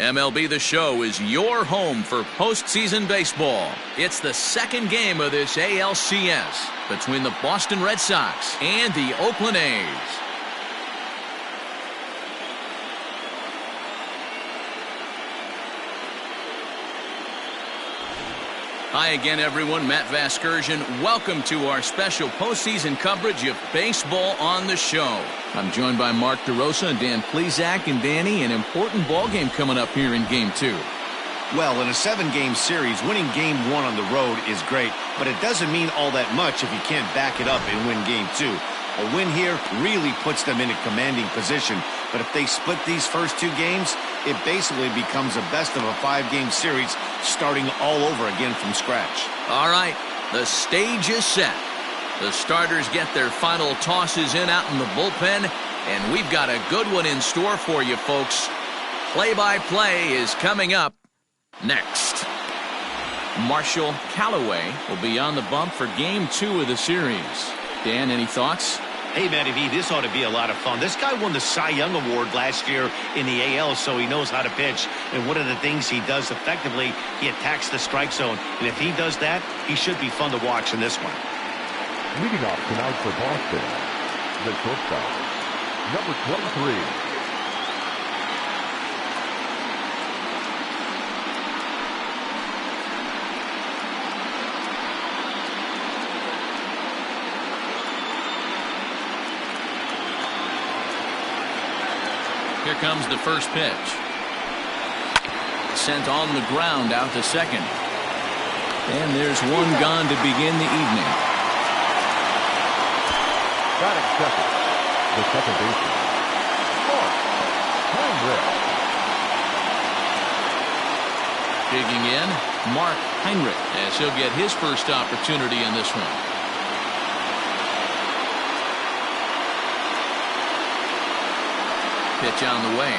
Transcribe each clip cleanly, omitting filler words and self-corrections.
MLB The Show is your home for postseason baseball. It's the second game of this ALCS between the Boston Red Sox and the Oakland A's. Hi again, everyone. Matt Vasgersian. Welcome to our special postseason coverage of Baseball on the Show. I'm joined by Mark DeRosa and Dan Plesac. And Danny, an important ball game coming up here in Game 2. Well, in a 7-game series, winning Game 1 on the road is great, but it doesn't mean all that much if you can't back it up and win Game 2. A win here really puts them in a commanding position, but if they split these first 2 games, it basically becomes a best of a 5-game series starting all over again from scratch. All right, the stage is set. The starters get their final tosses in out in the bullpen, and we've got a good one in store for you, folks. Play-by-play is coming up next. Marshall Callaway will be on the bump for Game 2 of the series. Dan, any thoughts? Hey, Matty V, this ought to be a lot of fun. This guy won the Cy Young Award last year in the AL, so he knows how to pitch. And one of the things he does effectively, he attacks the strike zone. And if he does that, he should be fun to watch in this one. Leading off tonight for Boston, the shortstop, number 23. Here comes the first pitch. Sent on the ground out to second. And there's one gone to begin the evening. Batting second, the second baseman, Heinrich. Digging in, Mark Heinrich, as he'll get his first opportunity in this one. Pitch on the way.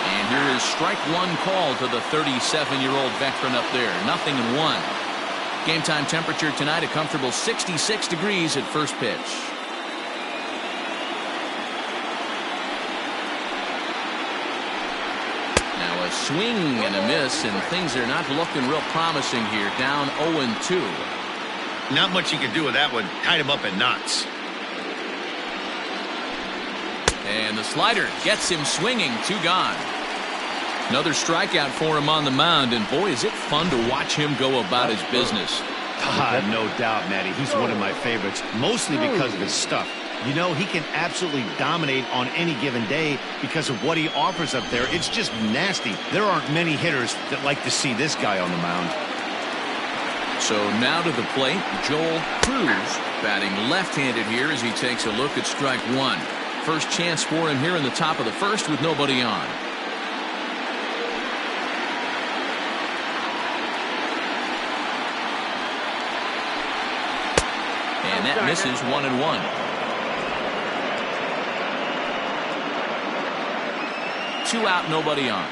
And here is strike one call to the 37-year-old veteran up there. 0-1. Game time temperature tonight a comfortable 66 degrees at first pitch. Now a swing and a miss, and things are not looking real promising here. Down 0-2. Not much you can do with that one. Tied him up in knots. And the slider gets him swinging. 2 gone. Another strikeout for him on the mound, and boy, is it fun to watch him go about his business. No doubt, Matty. He's one of my favorites, mostly because of his stuff. You know, he can absolutely dominate on any given day because of what he offers up there. It's just nasty. There aren't many hitters that like to see this guy on the mound. So now to the plate, Joel Cruz batting left-handed here as he takes a look at strike one. First chance for him here in the top of the first with nobody on. And that misses 1-1. Two out, nobody on.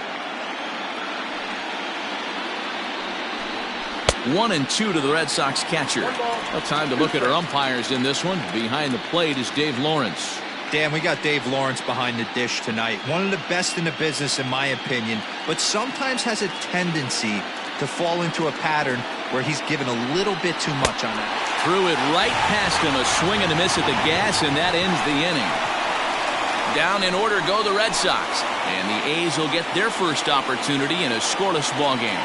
1-2 to the Red Sox catcher. Well, time to look at our umpires in this one. Behind the plate is Dave Lawrence. Dan, we got Dave Lawrence behind the dish tonight. One of the best in the business, in my opinion, but sometimes has a tendency to fall into a pattern where he's given a little bit too much on that. Threw it right past him, a swing and a miss at the gas, and that ends the inning. Down in order go the Red Sox, and the A's will get their first opportunity in a scoreless ball game.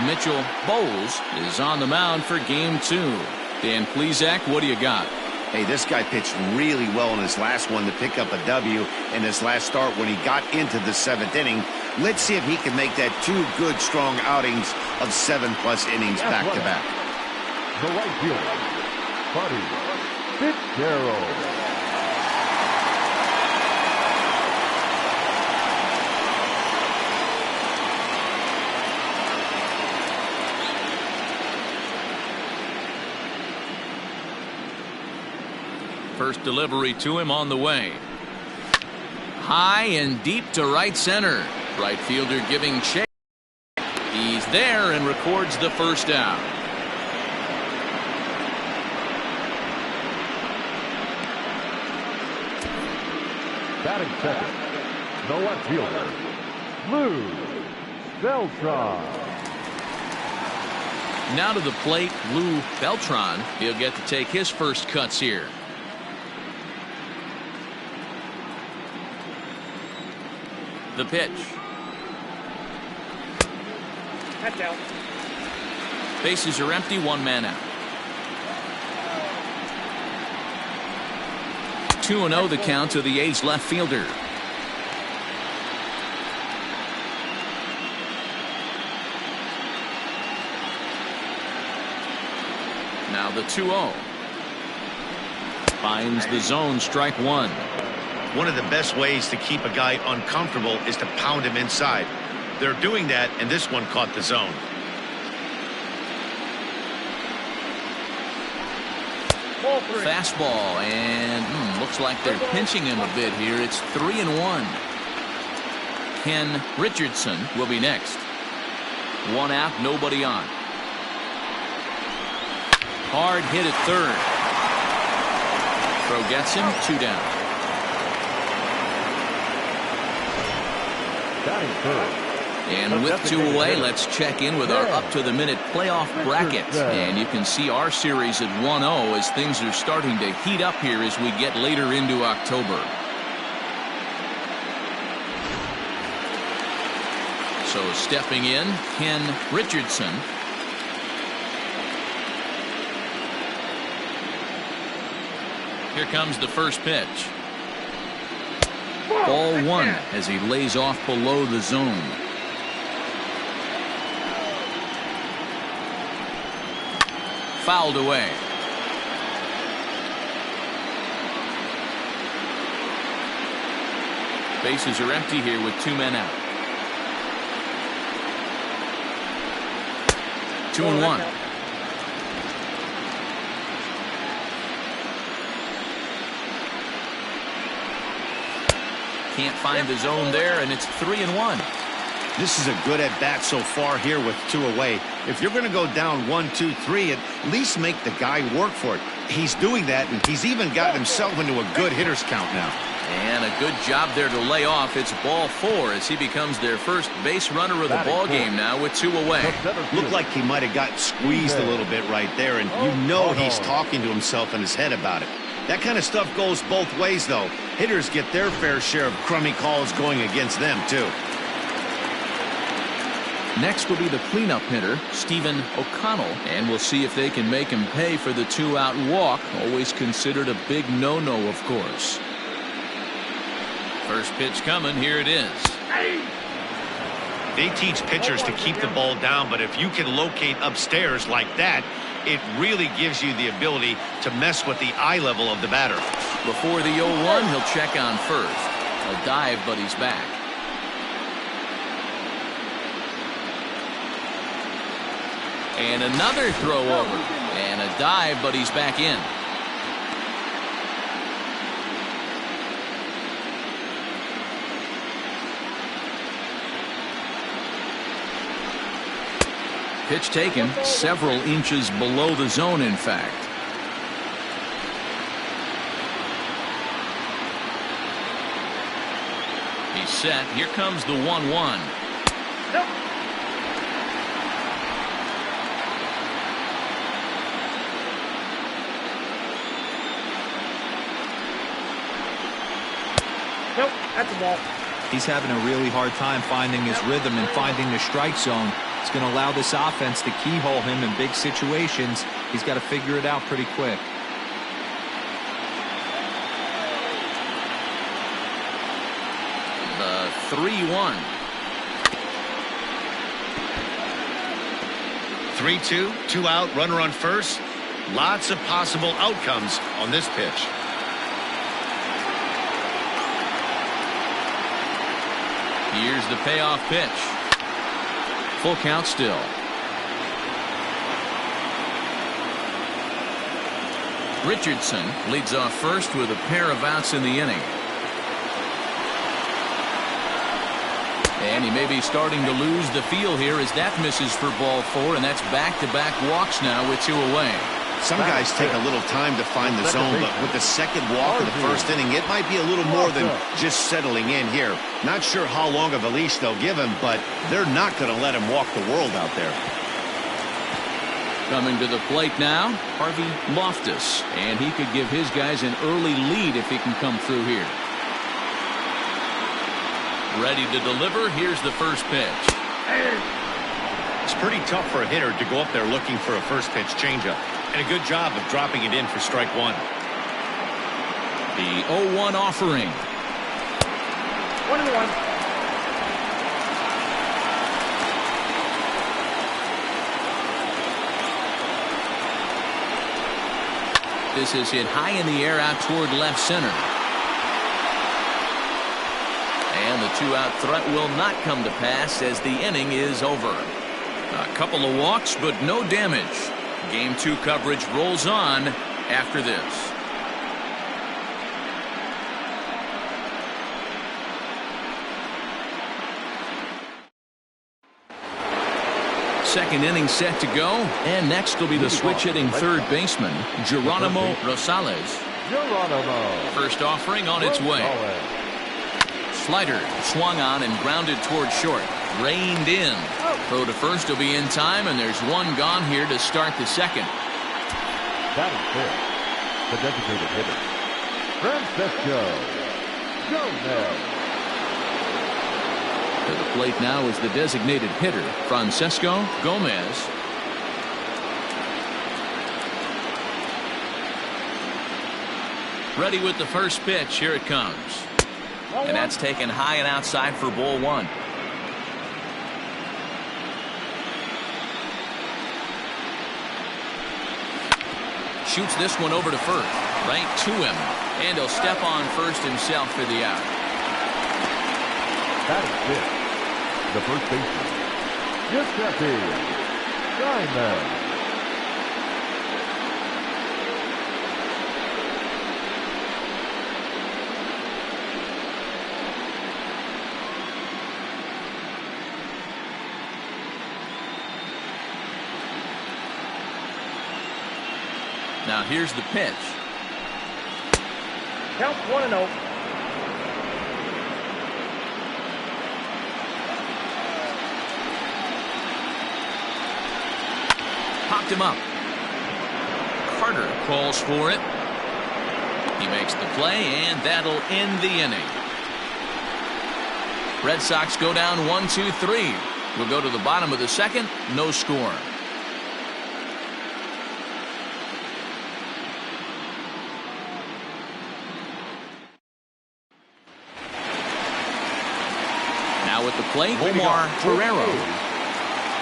Mitchell Bowles is on the mound for game 2. Dan Plesac, what do you got? Hey, this guy pitched really well in his last one to pick up a W in his last start when he got into the 7th inning. Let's see if he can make that 2 good, strong outings of 7+ innings back-to-back. The right fielder, Buddy Fitzgerald. First delivery to him on the way. High and deep to right center. Right fielder giving chase. He's there and records the first down. Batting second, the left fielder, Lou Beltran. Now to the plate, Lou Beltran. He'll get to take his first cuts here. The pitch. That's out. Bases are empty, one man out. 2-0 the count to the A's left fielder. Now the 2-0. Finds the zone, strike one. One of the best ways to keep a guy uncomfortable is to pound him inside. They're doing that, and this one caught the zone. Fastball, and looks like they're pinching him a bit here. It's 3-1. Ken Richardson will be next. One out, nobody on. Hard hit at third. Throw gets him, 2 down. Batting third. And with 2 away, let's check in with our up-to-the-minute playoff bracket. And you can see our series at 1-0 as things are starting to heat up here as we get later into October. So stepping in, Ken Richardson. Here comes the first pitch. Ball one as he lays off below the zone. Fouled away. Bases are empty here with 2 men out. 2-1. Can't find the zone there, and it's 3-1. This is a good at-bat so far here with 2 away. If you're going to go down 1-2-3, at least make the guy work for it. He's doing that, and he's even gotten himself into a good hitter's count now. And a good job there to lay off. It's ball 4 as he becomes their first base runner of the ball game now with 2 away. Looked like he might have gotten squeezed a little bit right there, and you know he's talking to himself in his head about it. That kind of stuff goes both ways, though. Hitters get their fair share of crummy calls going against them, too. Next will be the cleanup hitter, Stephen O'Connell, and we'll see if they can make him pay for the 2-out walk, always considered a big no-no, of course. First pitch coming, here it is. They teach pitchers to keep the ball down, but if you can locate upstairs like that, it really gives you the ability to mess with the eye level of the batter. Before the 0-1, he'll check on first. A dive, but he's back. And another throw over. And a dive, but he's back in. Pitch taken several inches below the zone, in fact. He's set. Here comes the 1-1. Nope. Nope, that's a ball. He's having a really hard time finding his rhythm and finding the strike zone. It's going to allow this offense to keyhole him in big situations. He's got to figure it out pretty quick. The 3-1. 3-2, 2 out, runner on first. Lots of possible outcomes on this pitch. Here's the payoff pitch. Full count still. Richardson leads off first with a pair of outs in the inning. And he may be starting to lose the feel here as that misses for ball 4, and that's back-to-back walks now with 2 away. Some guys take a little time to find the zone, but with the second walk of the first inning, it might be a little more than just settling in here. Not sure how long of a leash they'll give him, but they're not going to let him walk the world out there. Coming to the plate now, Harvey Loftus, and he could give his guys an early lead if he can come through here. Ready to deliver. Here's the first pitch. It's pretty tough for a hitter to go up there looking for a first pitch changeup. And a good job of dropping it in for strike one. The 0-1 offering. 1-1. This is hit high in the air out toward left center. And the two-out threat will not come to pass as the inning is over. A couple of walks, but no damage. Game 2 coverage rolls on after this. Second inning set to go, and next will be the switch-hitting third baseman, Geronimo Rosales. First offering on its way. Slider swung on and grounded toward short. Reined in. Throw to first will be in time, and there's one gone here to start the second. That is fair. The designated hitter, Francesco Gomez. To the plate now is the designated hitter, Francesco Gomez. Ready with the first pitch. Here it comes. And that's taken high and outside for ball one. Shoots this one over to first. Right to him. And he'll step on first himself for the out. That is it. The first baseman, Giuseppe Simon. Now here's the pitch. Count 1-0. Popped him up. Carter calls for it. He makes the play, and that'll end the inning. Red Sox go down 1-2-3. We'll go to the bottom of the second. No score. Now at the plate, Omar Ferrero.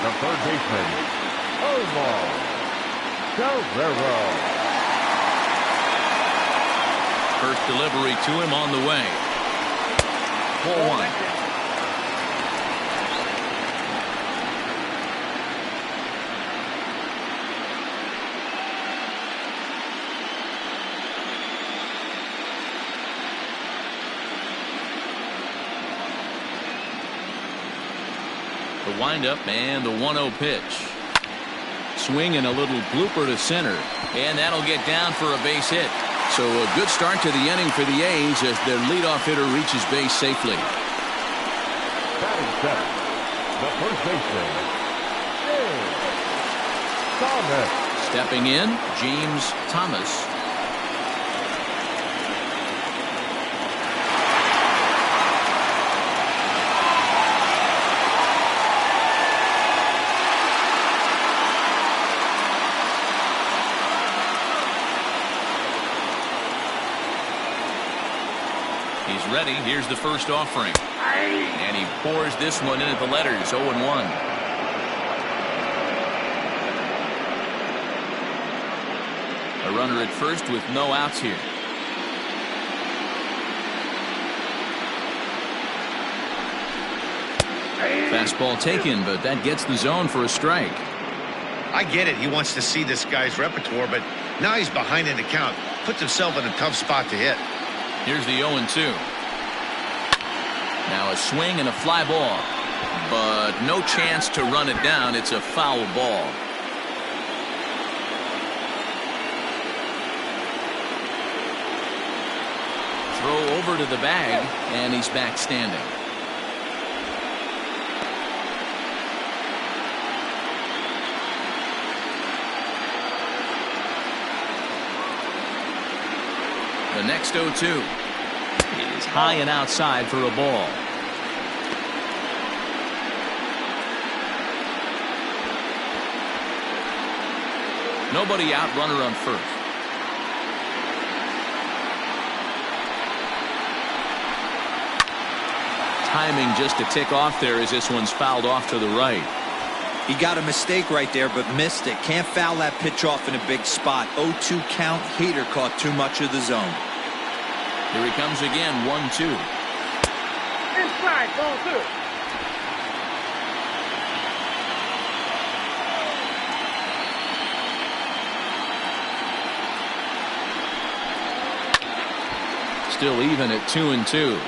The third baseman, Omar Guerrero. First delivery to him on the way. 4-1. The windup and the 1-0 pitch. Swing and a little blooper to center. And that'll get down for a base hit. So a good start to the inning for the A's as their leadoff hitter reaches base safely. Batting seventh, the first baseman, Thomas. Stepping in, James Thomas. He's ready. Here's the first offering. And he pours this one in at the letters. 0-1. A runner at first with no outs here. Fastball taken, but that gets the zone for a strike. I get it. He wants to see this guy's repertoire, but now he's behind in the count. Puts himself in a tough spot to hit. Here's the 0-2. Now a swing and a fly ball. But no chance to run it down. It's a foul ball. over to the bag, and he's back standing. The next 0-2 is high and outside for a ball. Nobody out, runner on first. Timing just a tick off there as this one's fouled off to the right. He got a mistake right there, but missed it. Can't foul that pitch off in a big spot. 0-2 count. Heater caught too much of the zone. Here he comes again, 1-2. Inside, ball 2. Still even at 2-2.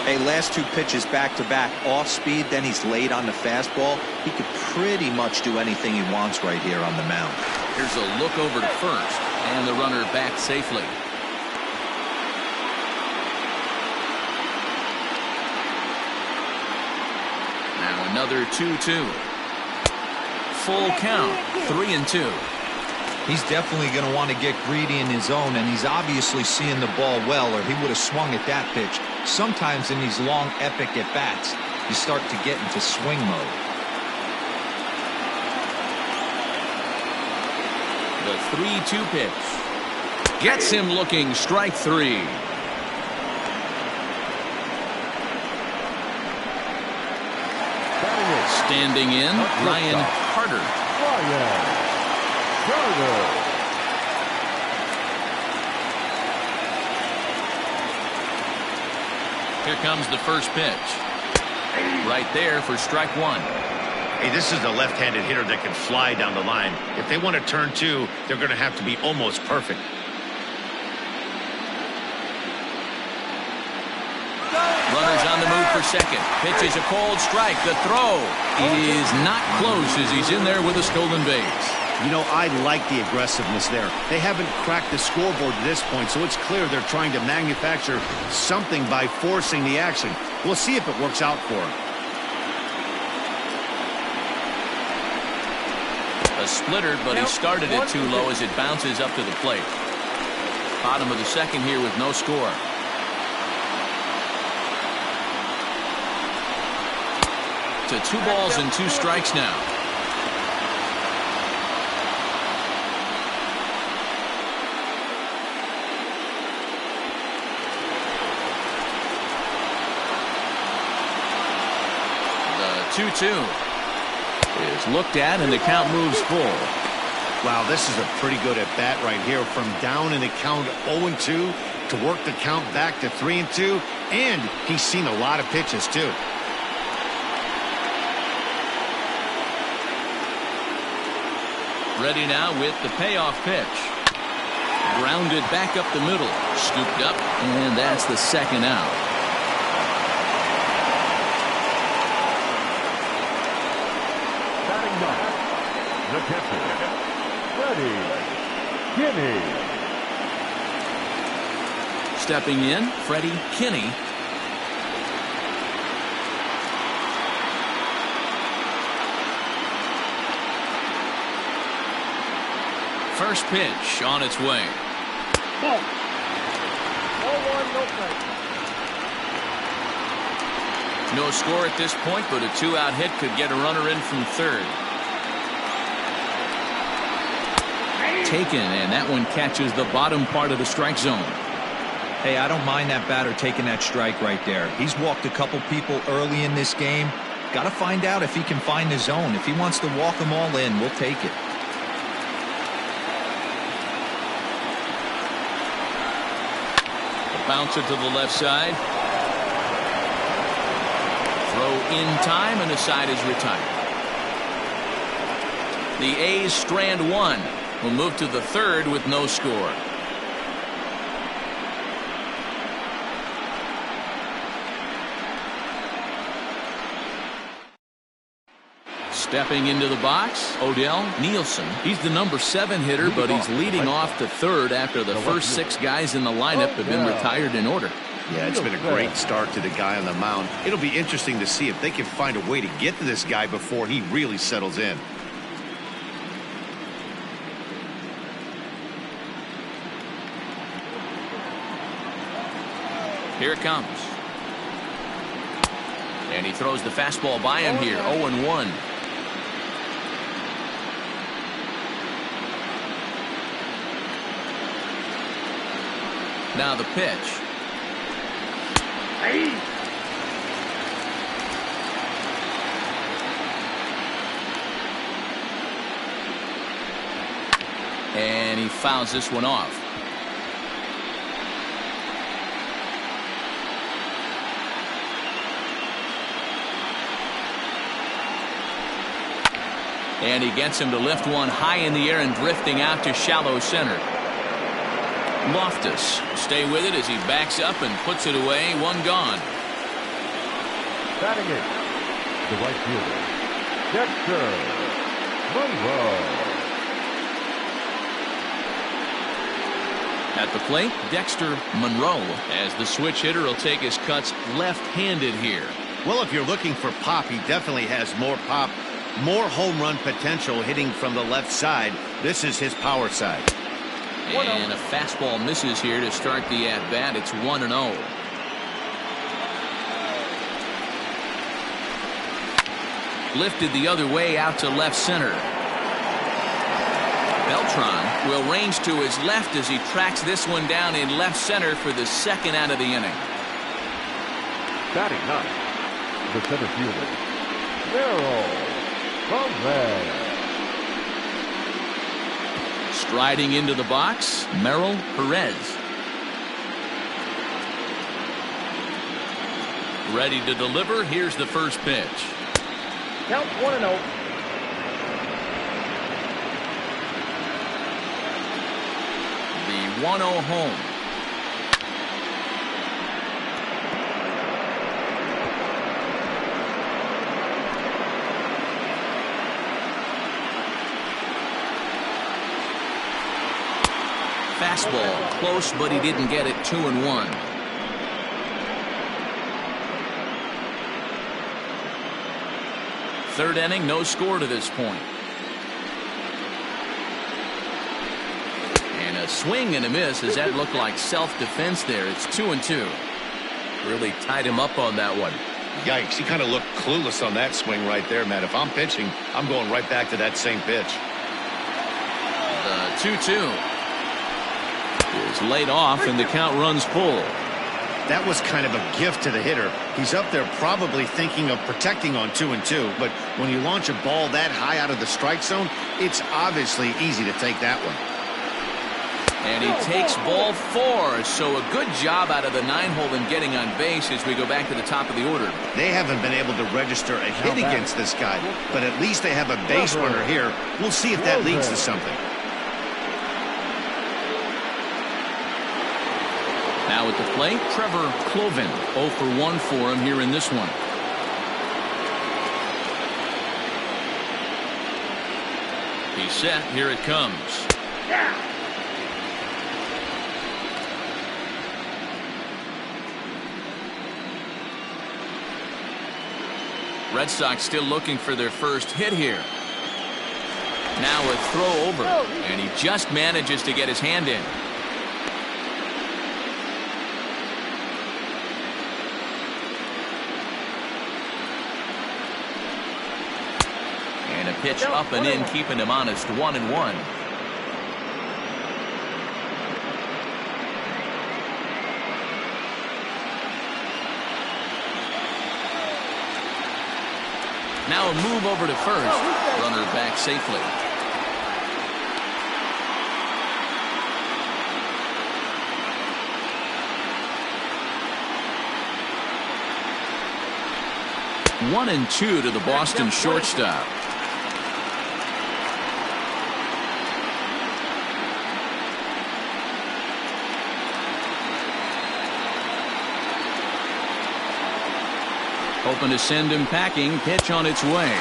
Hey, last two pitches back-to-back. Off speed, then he's late on the fastball. He could pretty much do anything he wants right here on the mound. Here's a look over to first, and the runner back safely. Now another 2-2. Full count, 3-2. He's definitely going to want to get greedy in his zone, and he's obviously seeing the ball well, or he would have swung at that pitch. Sometimes in these long, epic at-bats, you start to get into swing mode. The 3-2 pitch. Gets him looking, strike 3. Standing in, Ryan Carter. Here comes the first pitch. Right there for strike 1. Hey, this is a left-handed hitter that can fly down the line. If they want to turn 2, they're going to have to be almost perfect. Runners on the move for second. Pitch is a cold strike. The throw is not close as he's in there with a stolen base. You know, I like the aggressiveness there. They haven't cracked the scoreboard at this point, so it's clear they're trying to manufacture something by forcing the action. We'll see if it works out for them. A splitter, but he started it too low as it bounces up to the plate. Bottom of the second here with no score. To 2 balls and 2 strikes now. The 2-2 is looked at, and the count moves full. Wow, this is a pretty good at-bat right here. From down in the count 0-2 to work the count back to 3-2, and he's seen a lot of pitches too. Ready now with the payoff pitch. Grounded back up the middle. Scooped up, and that's the second out. Batting ninth, the catcher, Freddie Kinney. Stepping in, Freddie Kinney. First pitch on its way. Ball. 0-1, no strike. No score at this point, but a 2-out hit could get a runner in from third. Taken, and that one catches the bottom part of the strike zone. Hey, I don't mind that batter taking that strike right there. He's walked a couple people early in this game. Got to find out if he can find the zone. If he wants to walk them all in, we'll take it. Bouncer to the left side. Throw in time, and the side is retired. The A's strand 1. Will move to the third with no score. Stepping into the box, Odell Nielsen. He's the number 7 hitter, but he's leading off to third after the first 6 guys in the lineup have been retired in order. Yeah, it's been a great start to the guy on the mound. It'll be interesting to see if they can find a way to get to this guy before he really settles in. Here it comes. And he throws the fastball by him here, 0-1. Now the pitch. And he fouls this one off. And he gets him to lift one high in the air and drifting out to shallow center. Loftus stay with it as he backs up and puts it away. One gone. Batting it, the right fielder, Dexter Monroe. At the plate, Dexter Monroe, as the switch hitter will take his cuts left-handed here. Well, if you're looking for pop, he definitely has more pop, more home run potential hitting from the left side. This is his power side. And a fastball misses here to start the at-bat. It's 1-0. Lifted the other way out to left center. Beltran will range to his left as he tracks this one down in left center for the second out of the inning. Batting ninth, the center fielder, Gomez. Striding into the box, Merrill Perez. Ready to deliver. Here's the first pitch. Count 1-0. The 1-0 home. Fastball close, but he didn't get it. 2-1. Third inning, no score to this point. And a swing and a miss. Does that look like self-defense there? It's 2-2. Really tied him up on that one. Yikes, he kind of looked clueless on that swing right there, Matt. If I'm pitching, I'm going right back to that same pitch. The 2-2 is laid off, and the count runs full. That was kind of a gift to the hitter. He's up there probably thinking of protecting on 2-2, but when you launch a ball that high out of the strike zone, it's obviously easy to take that one. And he takes ball 4, so a good job out of the 9-hole in getting on base as we go back to the top of the order. They haven't been able to register a hit against this guy, but at least they have a base runner here. We'll see if that leads to something. Now at the plate, Trevor Cloven. 0 for 1 for him here in this one. He's set. Here it comes. Red Sox still looking for their first hit here. Now a throw over, and he just manages to get his hand in. And a pitch up and in, keeping him honest. 1-1. Now a move over to first. Runner back safely. One and 2 to the Boston shortstop. Hoping to send him packing. Pitch on its way.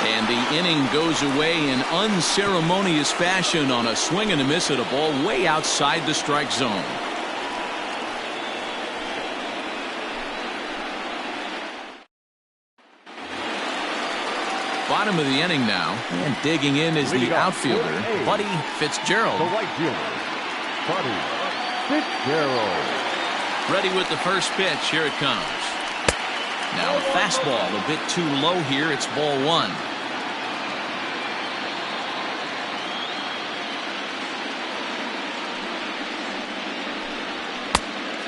And the inning goes away in unceremonious fashion on a swing and a miss at a ball way outside the strike zone. Bottom of the inning now, and digging in is the outfielder, Buddy Fitzgerald. The right fielder, Buddy Fitzgerald. Ready with the first pitch. Here it comes. Now a fastball a bit too low here. It's ball one.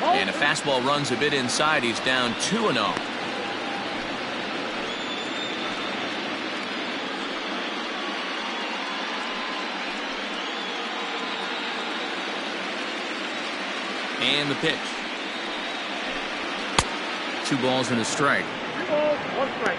And a fastball runs a bit inside. He's down 2-0. And the pitch. 2 balls and a strike. 2 balls, 1 strike.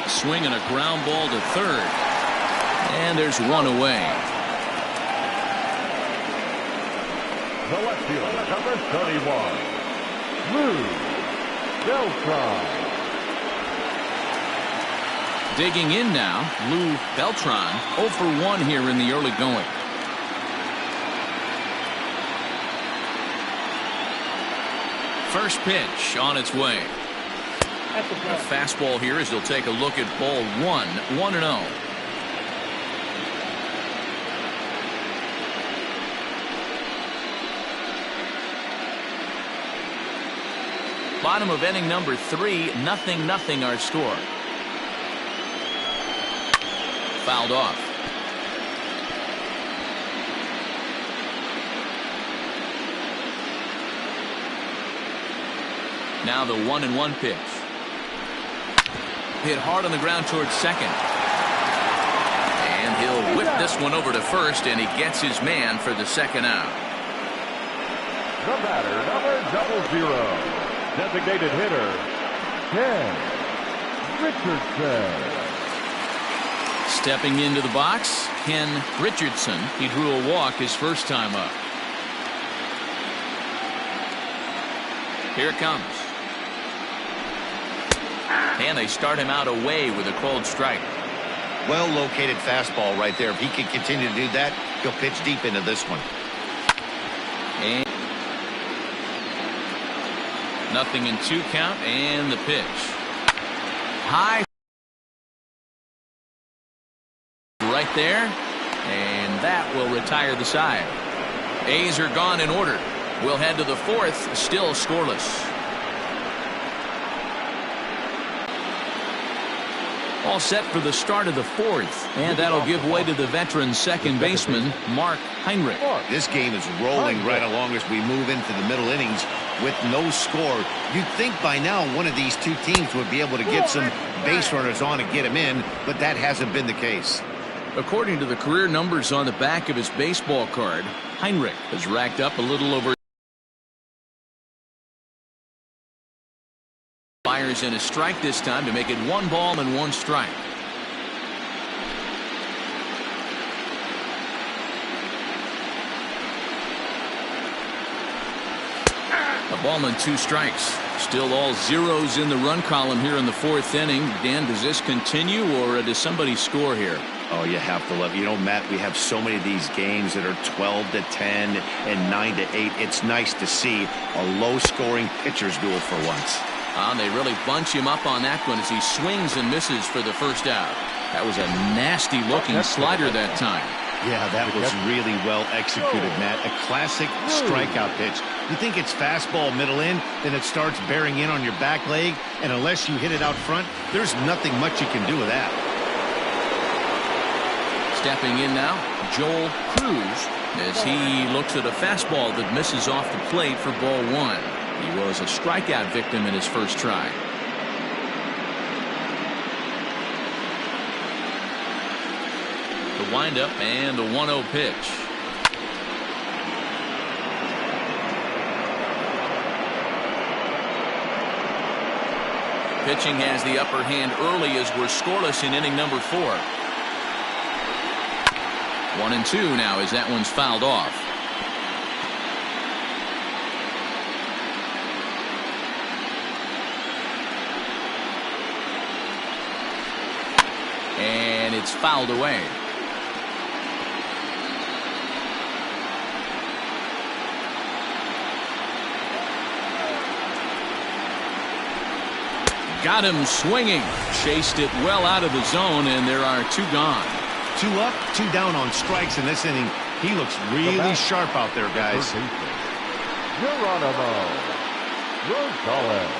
Swing and a ground ball to third. And there's one away. The left fielder, number 31, Lou Beltran. Digging in now, Lou Beltran, 0 for 1 here in the early going. First pitch on its way. A fastball here as he'll take a look at ball 1, 1-0. Bottom of inning number 3, 0-0 our score. Fouled off. Now the 1-1 pitch. Hit hard on the ground towards second. And he'll whip this one over to first, and he gets his man for the second out. The batter, number 00. Designated hitter, Ken Richardson. Stepping into the box, Ken Richardson. He drew a walk his first time up. Here it comes. And they start him out away with a called strike. Well located fastball right there. If he can continue to do that, he'll pitch deep into this one. And 0-2 count, and the pitch. High right there, and that will retire the side. A's are gone in order. We'll head to the 4th, still scoreless. All set for the start of the 4th, and that'll give way to the veteran second baseman, Mark Heinrich. This game is rolling right along as we move into the middle innings with no score. You'd think by now one of these two teams would be able to get some base runners on and get them in, but that hasn't been the case. According to the career numbers on the back of his baseball card, Heinrich has racked up a little over. Fires in a strike this time to make it 1 ball and 1 strike. A ball and 2 strikes. Still all zeros in the run column here in the 4th inning. Dan, does this continue, or does somebody score here? Oh, you have to love. You know, Matt, we have so many of these games that are 12-10 and 9-8. It's nice to see a low-scoring pitcher's duel for once. They really bunch him up on that one as he swings and misses for the first out. That was a nasty-looking slider that time. Yeah, that was really well executed, Matt. A classic strikeout pitch. You think it's fastball middle in, then it starts bearing in on your back leg, and unless you hit it out front, there's nothing much you can do with that. Stepping in now, Joel Cruz, as he looks at a fastball that misses off the plate for ball 1. He was a strikeout victim in his first try. The windup and the 1-0 pitch. Pitching has the upper hand early as we're scoreless in inning number 4. 1-2 now as that one's fouled off. And it's fouled away. Got him swinging. Chased it well out of the zone, and there are 2 gone. 2 up, 2 down on strikes in this inning. He looks really sharp out there, guys. Geronimo Rosales.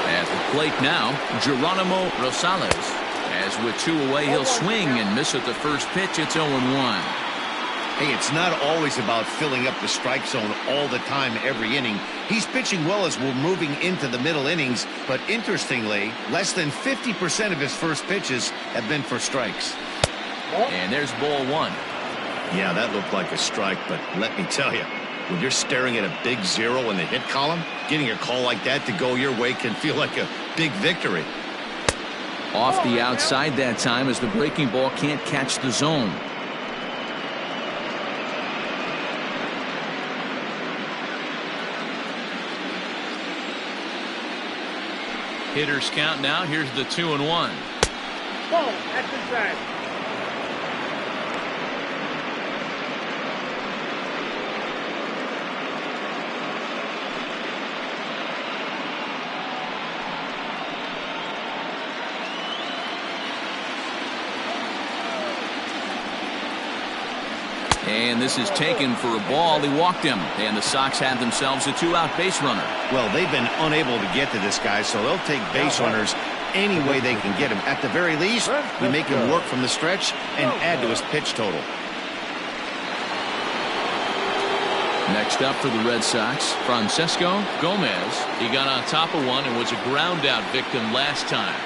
At the plate now, Geronimo Rosales. As with 2 away, he'll swing and miss at the first pitch. It's 0-1. Hey, it's not always about filling up the strike zone all the time every inning. He's pitching well as we're moving into the middle innings, but interestingly, less than 50% of his first pitches have been for strikes. And there's ball 1. Yeah, that looked like a strike, but let me tell you, when you're staring at a big 0 in the hit column, getting a call like that to go your way can feel like a big victory. Off the outside that time as the breaking ball can't catch the zone. Hitters count now. Here's the 2-1. Ball at the track. And this is taken for a ball. He walked him, and the Sox have themselves a 2-out base runner. Well, they've been unable to get to this guy, so they'll take base runners any way they can get him. At the very least, you make him work from the stretch and add to his pitch total. Next up for the Red Sox, Francesco Gomez. He got on top of one and was a ground out victim last time.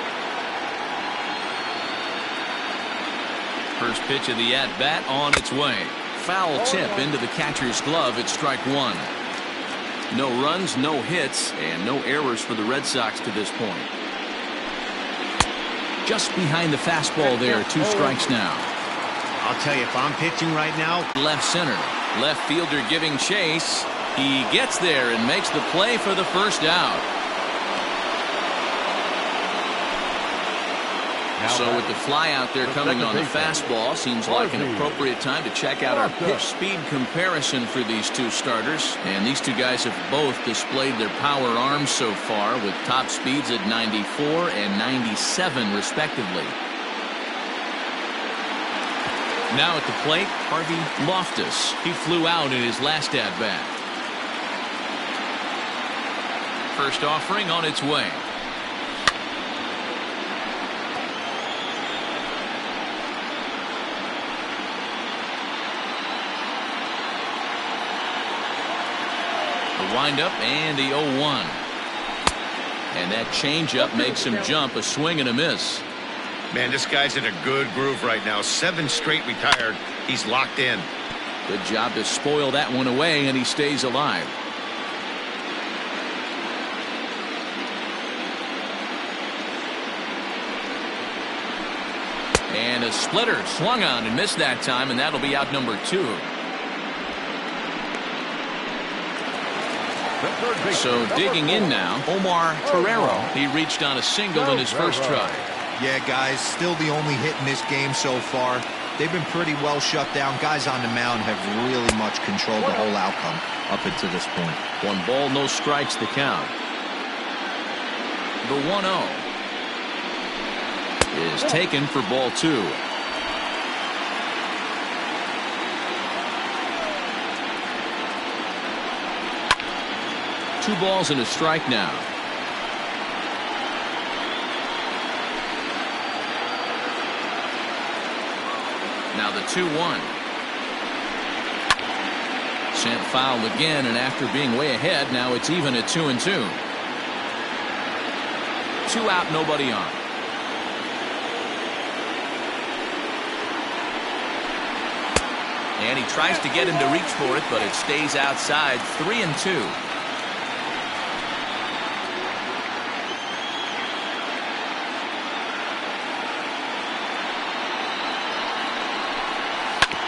First pitch of the at-bat on its way. Foul tip into the catcher's glove at strike 1. No runs, no hits, and no errors for the Red Sox to this point. Just behind the fastball there, 2 strikes now. I'll tell you, if I'm pitching right now. Left center. Left fielder giving chase. He gets there and makes the play for the first out. So with the fly out there coming on the fastball, seems like an appropriate time to check out our pitch speed comparison for these 2 starters. And these 2 guys have both displayed their power arms so far with top speeds at 94 and 97 respectively. Now at the plate, Harvey Loftus. He flew out in his last at-bat. First offering on its way. Wind up and the 0-1. And that changeup makes him jump. A swing and a miss. Man, this guy's in a good groove right now. 7 straight retired. He's locked in. Good job to spoil that one away, and he stays alive. And a splitter swung on and missed that time, and that'll be out number 2. So digging in now, Omar Ferrero. He reached on a single in his first try. Yeah, guys, still the only hit in this game so far. They've been pretty well shut down. Guys on the mound have really much controlled the whole outcome up until this point. 1 ball, no strikes the count. The 1-0 is taken for ball 2. Two balls and a strike now. Now the 2-1. Sent foul again, and after being way ahead, now it's even at 2-2. 2 out, nobody on. And he tries to get him to reach for it, but it stays outside. 3-2.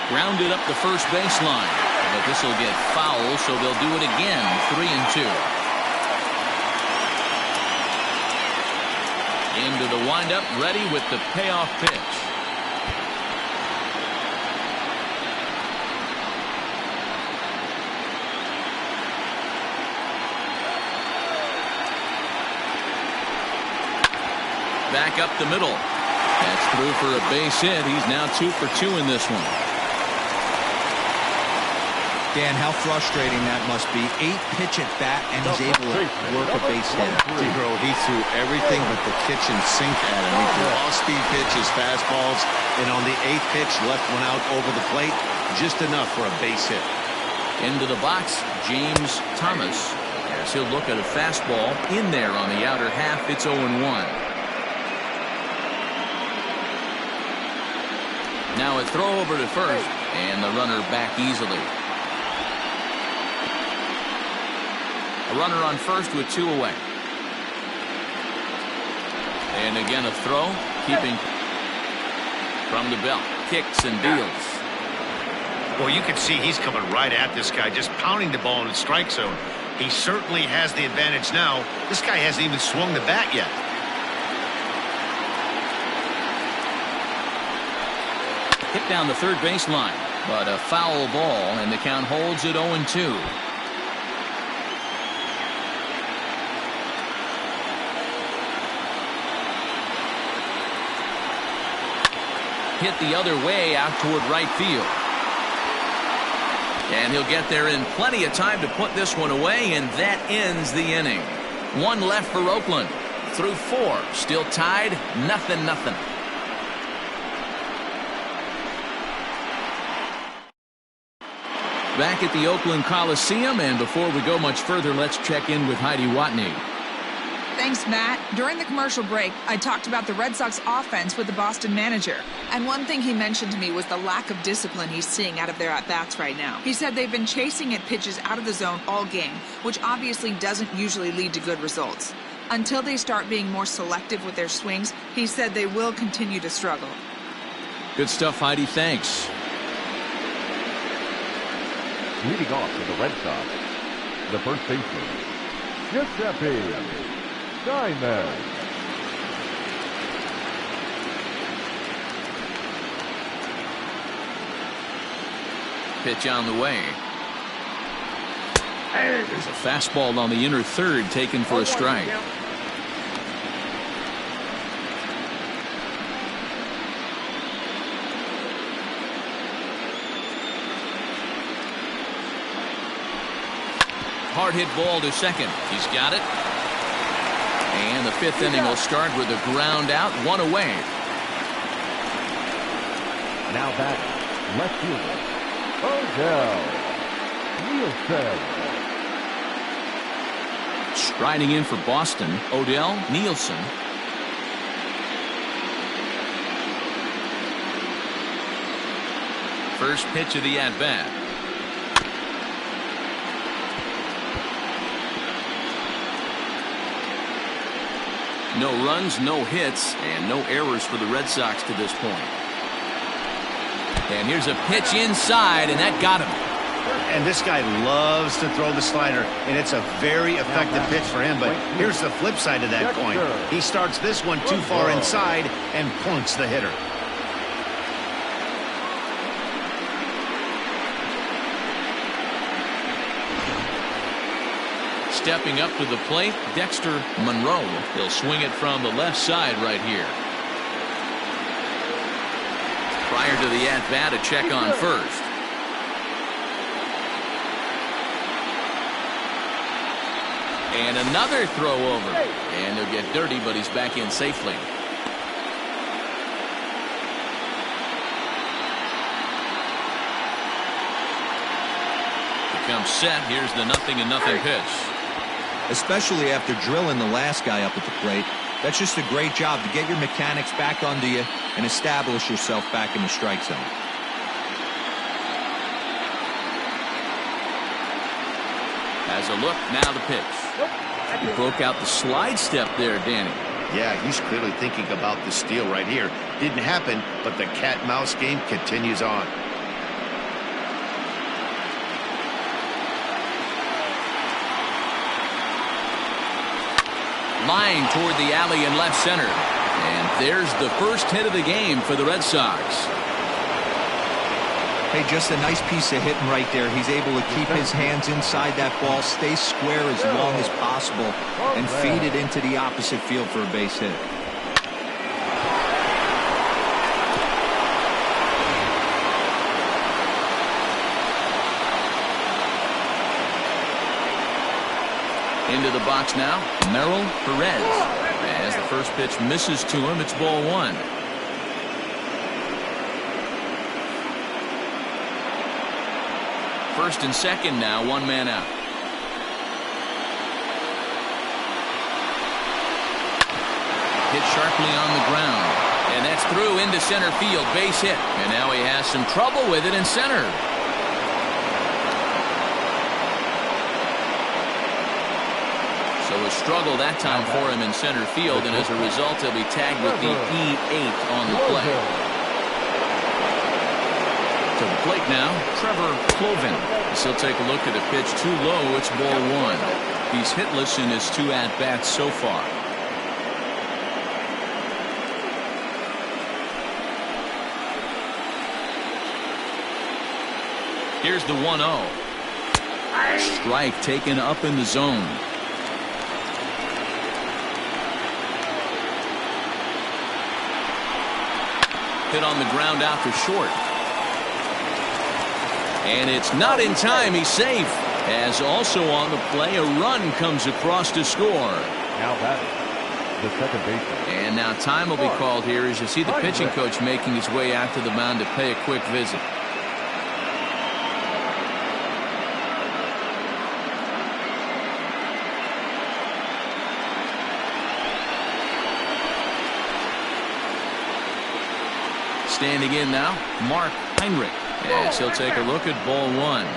Grounded up the first baseline, but this will get foul, so they'll do it again. 3-2. Into the windup, ready with the payoff pitch. Back up the middle. That's through for a base hit. He's now 2 for 2 in this one. Dan, how frustrating that must be. 8-pitch at bat, and he's able to work a base hit. Zero, he threw everything but the kitchen sink at him. He threw off-speed pitches, fastballs, and on the 8th pitch, left one out over the plate, just enough for a base hit. Into the box, James Thomas, as he'll look at a fastball in there on the outer half. It's 0-1. Now a throw over to first, and the runner back easily. A runner on first with 2 away. And again a throw, keeping from the belt. Kicks and deals. Well, you can see he's coming right at this guy, just pounding the ball in the strike zone. He certainly has the advantage now. This guy hasn't even swung the bat yet. Hit down the third baseline, but a foul ball, and the count holds at 0-2. Hit the other way out toward right field. And he'll get there in plenty of time to put this one away, and that ends the inning. 1 left for Oakland. Through 4, still tied, 0-0. Back at the Oakland Coliseum, and before we go much further, let's check in with Heidi Watney. Thanks, Matt. During the commercial break, I talked about the Red Sox offense with the Boston manager. And one thing he mentioned to me was the lack of discipline he's seeing out of their at-bats right now. He said they've been chasing at pitches out of the zone all game, which obviously doesn't usually lead to good results. Until they start being more selective with their swings, he said they will continue to struggle. Good stuff, Heidi. Thanks. Leading off for the Red Sox, the first baseman, Giuseppe Gomez. Pitch on the way. There's a fastball on the inner third taken for a strike. Hard hit ball to second. He's got it. And the 5th inning will start with a ground out, 1 away. Now back, left fielder, Nielsen. Striding in for Boston, Odell Nielsen. First pitch of the at-bat. No runs, no hits, and no errors for the Red Sox to this point. And here's a pitch inside, and that got him. And this guy loves to throw the slider, and it's a very effective pitch for him. But here's the flip side of that coin. He starts this one too far inside and plunks the hitter. Stepping up to the plate, Dexter Monroe. He'll swing it from the left side right here. Prior to the at-bat, a check on first. And another throw over. And he'll get dirty, but he's back in safely. Becomes set. Here's the 0-0 pitch. Especially after drilling the last guy up at the plate. That's just a great job to get your mechanics back under you and establish yourself back in the strike zone. As a look, now the pitch. He broke out the slide step there, Danny. Yeah, he's clearly thinking about the steal right here. Didn't happen, but the cat-mouse game continues on. Flying toward the alley in left center. And there's the first hit of the game for the Red Sox. Hey, just a nice piece of hitting right there. He's able to keep his hands inside that ball, stay square as long as possible, and feed it into the opposite field for a base hit. Into the box now, Merrill Perez. As the first pitch misses to him, it's ball one. First and second now, one man out. Hit sharply on the ground. And that's through into center field, base hit. And now he has some trouble with it in center. So a struggle that time for him in center field, and as a result, he'll be tagged with the E8 on the play. To the plate now, Trevor Cloven. As he'll take a look at a pitch too low, it's ball one. He's hitless in his 2 at-bats so far. Here's the 1-0. Strike taken up in the zone. Hit on the ground out to short. And it's not in time. He's safe. As also on the play, a run comes across to score. Now batting, the second baseman. And now time will be called here as you see the pitching coach making his way out to the mound to pay a quick visit. Standing in now, Mark Heinrich, as he'll take a look at ball one.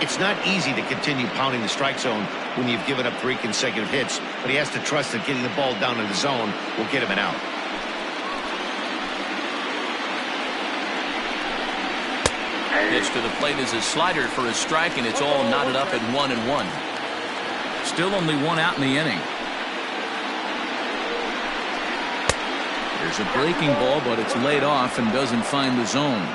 It's not easy to continue pounding the strike zone when you've given up 3 consecutive hits, but he has to trust that getting the ball down in the zone will get him an out. Pitch to the plate is a slider for a strike, and it's all knotted up at 1-1. Still only 1 out in the inning. There's a breaking ball, but it's laid off and doesn't find the zone.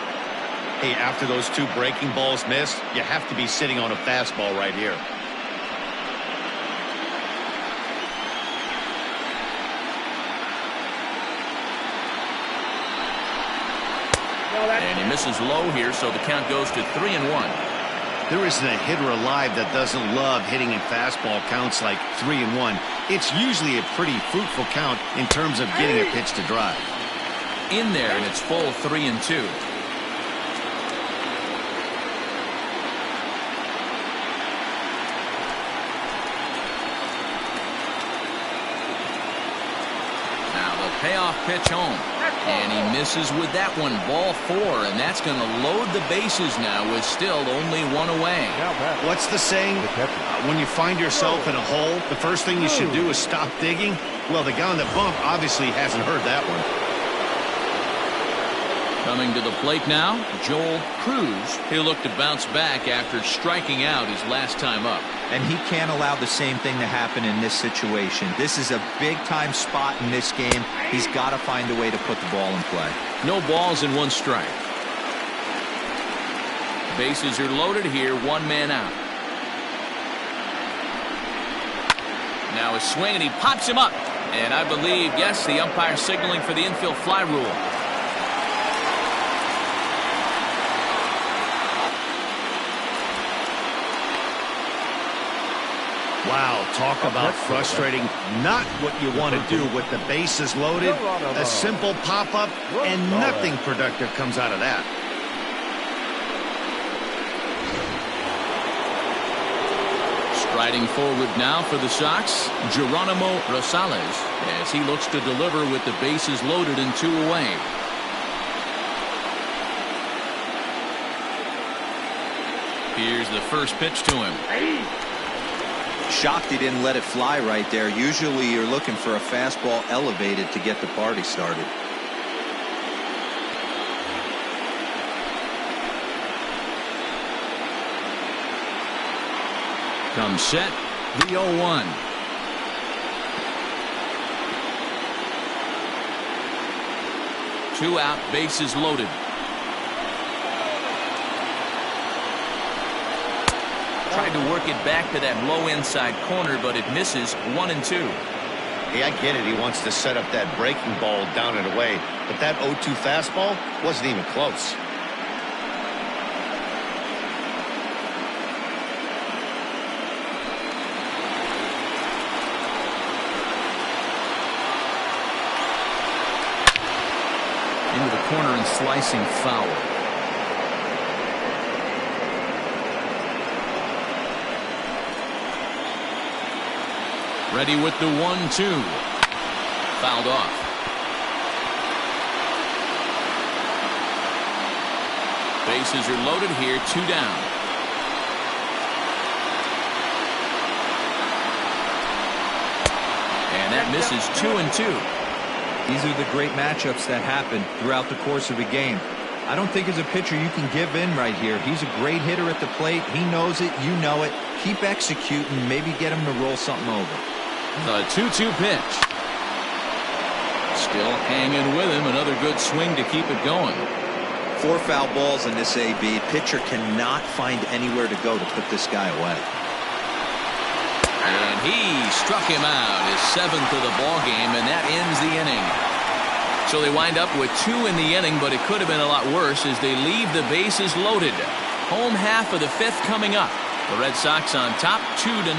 Hey, after those 2 breaking balls missed, you have to be sitting on a fastball right here. And he misses low here, so the count goes to 3-1. There isn't a hitter alive that doesn't love hitting in fastball counts like 3-1. It's usually a pretty fruitful count in terms of getting a pitch to drive. In there, and it's full 3-2. Now the payoff pitch home. And he misses with that one, ball 4, and that's going to load the bases now with still only 1 away. What's the saying? When you find yourself in a hole, the first thing you should do is stop digging. Well, the guy on the bump obviously hasn't heard that one. Coming to the plate now, Joel Cruz. He'll look to bounce back after striking out his last time up. And he can't allow the same thing to happen in this situation. This is a big-time spot in this game. He's got to find a way to put the ball in play. No balls and 1 strike. Bases are loaded here, 1 man out. Now a swing, and he pops him up. And I believe, yes, the umpire signaling for the infield fly rule. Wow, talk about frustrating. Not what you want to do with the bases loaded. A simple pop-up, and nothing productive comes out of that. Striding forward now for the Sox, Geronimo Rosales, as he looks to deliver with the bases loaded and 2 away. Here's the first pitch to him. Shocked he didn't let it fly right there. Usually you're looking for a fastball elevated to get the party started. Comes set, the 0-1. 2 out, bases loaded. Tried to work it back to that low inside corner, but it misses. 1-2. Hey, I get it. He wants to set up that breaking ball down and away, but that 0-2 fastball wasn't even close. Into the corner and slicing foul. Ready with the 1-2. Fouled off. Bases are loaded here. 2 down. And that misses. 2-2. These are the great matchups that happen throughout the course of a game. I don't think as a pitcher you can give in right here. He's a great hitter at the plate. He knows it. You know it. Keep executing. Maybe get him to roll something over. The 2-2 pitch. Still hanging with him. Another good swing to keep it going. 4 foul balls in this AB. Pitcher cannot find anywhere to go to put this guy away. And he struck him out, his 7th of the ball game, and that ends the inning. So they wind up with 2 in the inning, but it could have been a lot worse as they leave the bases loaded. Home half of the 5th coming up. The Red Sox on top, 2-0.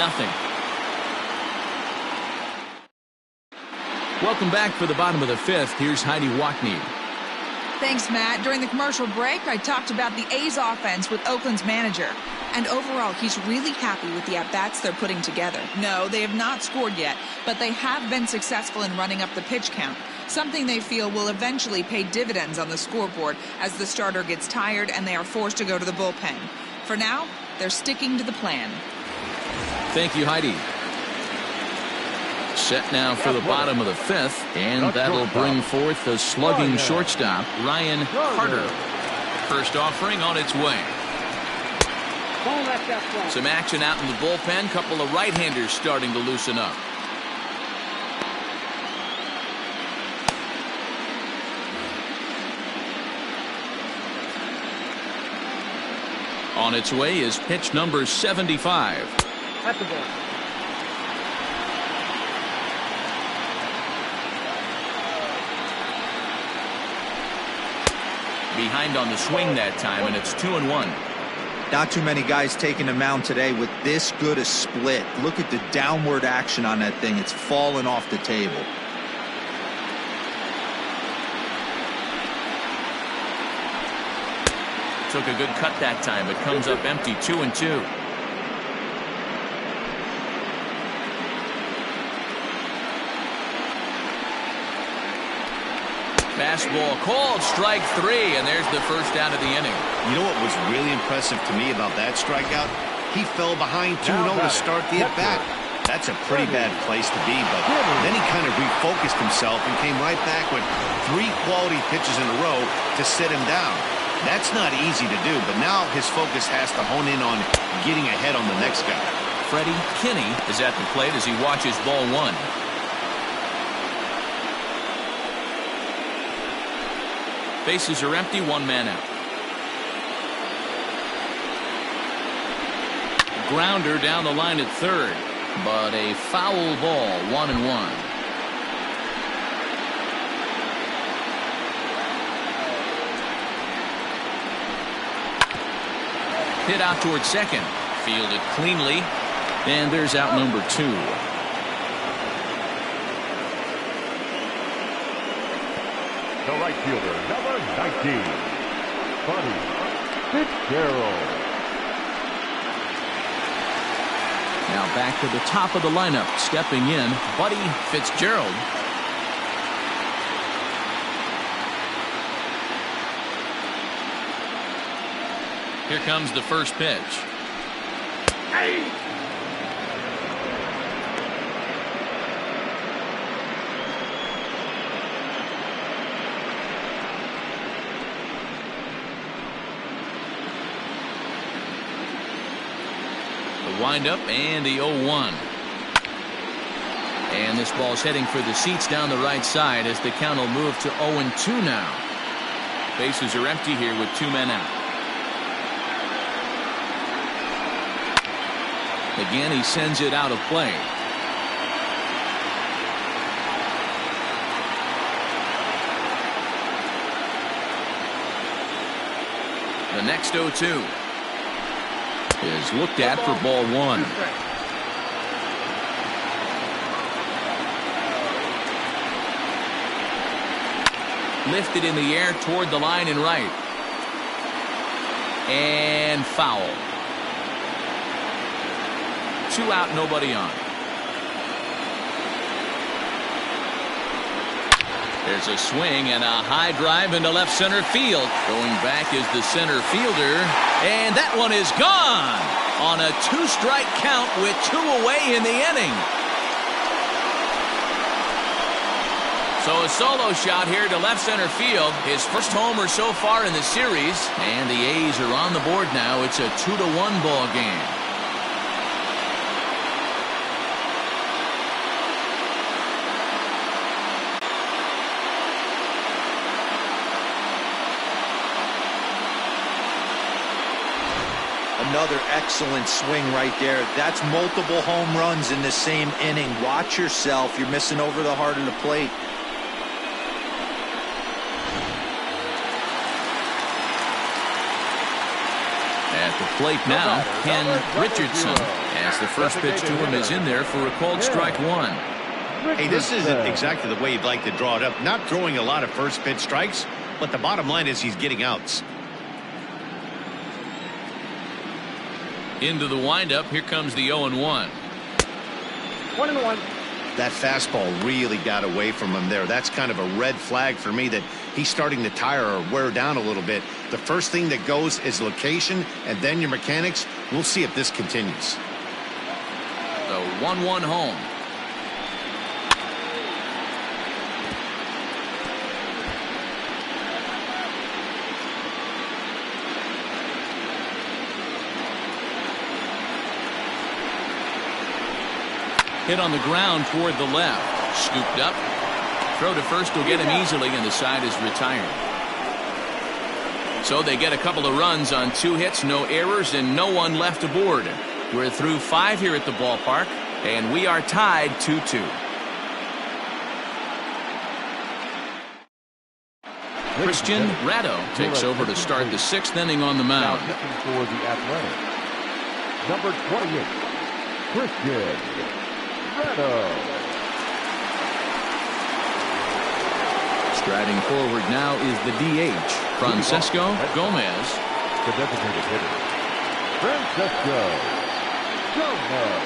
Welcome back for the bottom of the 5th. Here's Heidi Wackney. Thanks, Matt. During the commercial break, I talked about the A's offense with Oakland's manager. And overall, he's really happy with the at-bats they're putting together. No, they have not scored yet, but they have been successful in running up the pitch count, something they feel will eventually pay dividends on the scoreboard as the starter gets tired and they are forced to go to the bullpen. For now, they're sticking to the plan. Thank you, Heidi. Set now for the bottom of the 5th, and that'll bring forth the slugging shortstop, Ryan Carter. First offering on its way. Some action out in the bullpen. Couple of right-handers starting to loosen up. On its way is pitch number 75. At the ball. Behind on the swing that time, and it's 2-1. Not too many guys taking the mound today with this good a split. Look at the downward action on that thing. It's falling off the table. Took a good cut that time, but comes up empty. 2-2. Fastball called, strike 3, and there's the first out of the inning. You know what was really impressive to me about that strikeout? He fell behind 2-0 to start the at-bat. That's a pretty bad place to be, but then he kind of refocused himself and came right back with 3 quality pitches in a row to sit him down. That's not easy to do, but now his focus has to hone in on getting ahead on the next guy. Freddie Kinney is at the plate as he watches ball 1. Bases are empty, 1 man out. Grounder down the line at third, but a foul ball. 1-1. Hit out towards second, fielded cleanly, and there's out number 2. The right fielder, number 19, Buddy Fitzgerald. Now back to the top of the lineup, stepping in, Buddy Fitzgerald. Here comes the first pitch. Hey! Windup and the 0-1. And this ball's heading for the seats down the right side as the count will move to 0-2 now. Bases are empty here with 2 men out. Again, he sends it out of play. The next 0-2 is looked at for ball 1. Lifted in the air toward the line and right. And foul. 2 out, nobody on. There's a swing and a high drive into left center field. Going back is the center fielder. And that one is gone on a 2-strike count with 2 away in the inning. So a solo shot here to left center field. His first homer so far in the series. And the A's are on the board now. It's a 2-1 ball game. Another excellent swing right there. That's multiple home runs in the same inning. Watch yourself. You're missing over the heart of the plate. At the plate now, Ken Richardson, as the first pitch to him is in there for a called strike 1. Hey, this isn't exactly the way you'd like to draw it up. Not throwing a lot of first pitch strikes, but the bottom line is he's getting outs. Into the windup, here comes the 0-1. 1-1. That fastball really got away from him there. That's kind of a red flag for me that he's starting to tire or wear down a little bit. The first thing that goes is location and then your mechanics. We'll see if this continues. The 1-1 home. Hit on the ground toward the left. Scooped up. Throw to first will get him easily, and the side is retired. So they get a couple of runs on 2 hits, no errors, and no one left aboard. We're through 5 here at the ballpark, and we are tied 2-2. Christian Ratto takes over to start the 6th inning on the Now mound. pitching for the Athletics, number 28, Christian Ratto. Striding forward now is the DH, Francesco Gomez. The designated hitter, Francesco Gomez.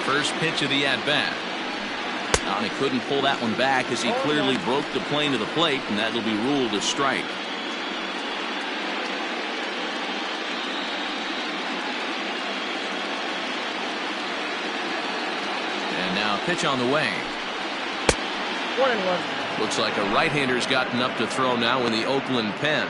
First pitch of the at-bat. And he couldn't pull that one back as he clearly broke the plane to the plate, and that'll be ruled a strike. And now pitch on the way. 1-1. Looks like a right-hander's gotten up to throw now in the Oakland pen.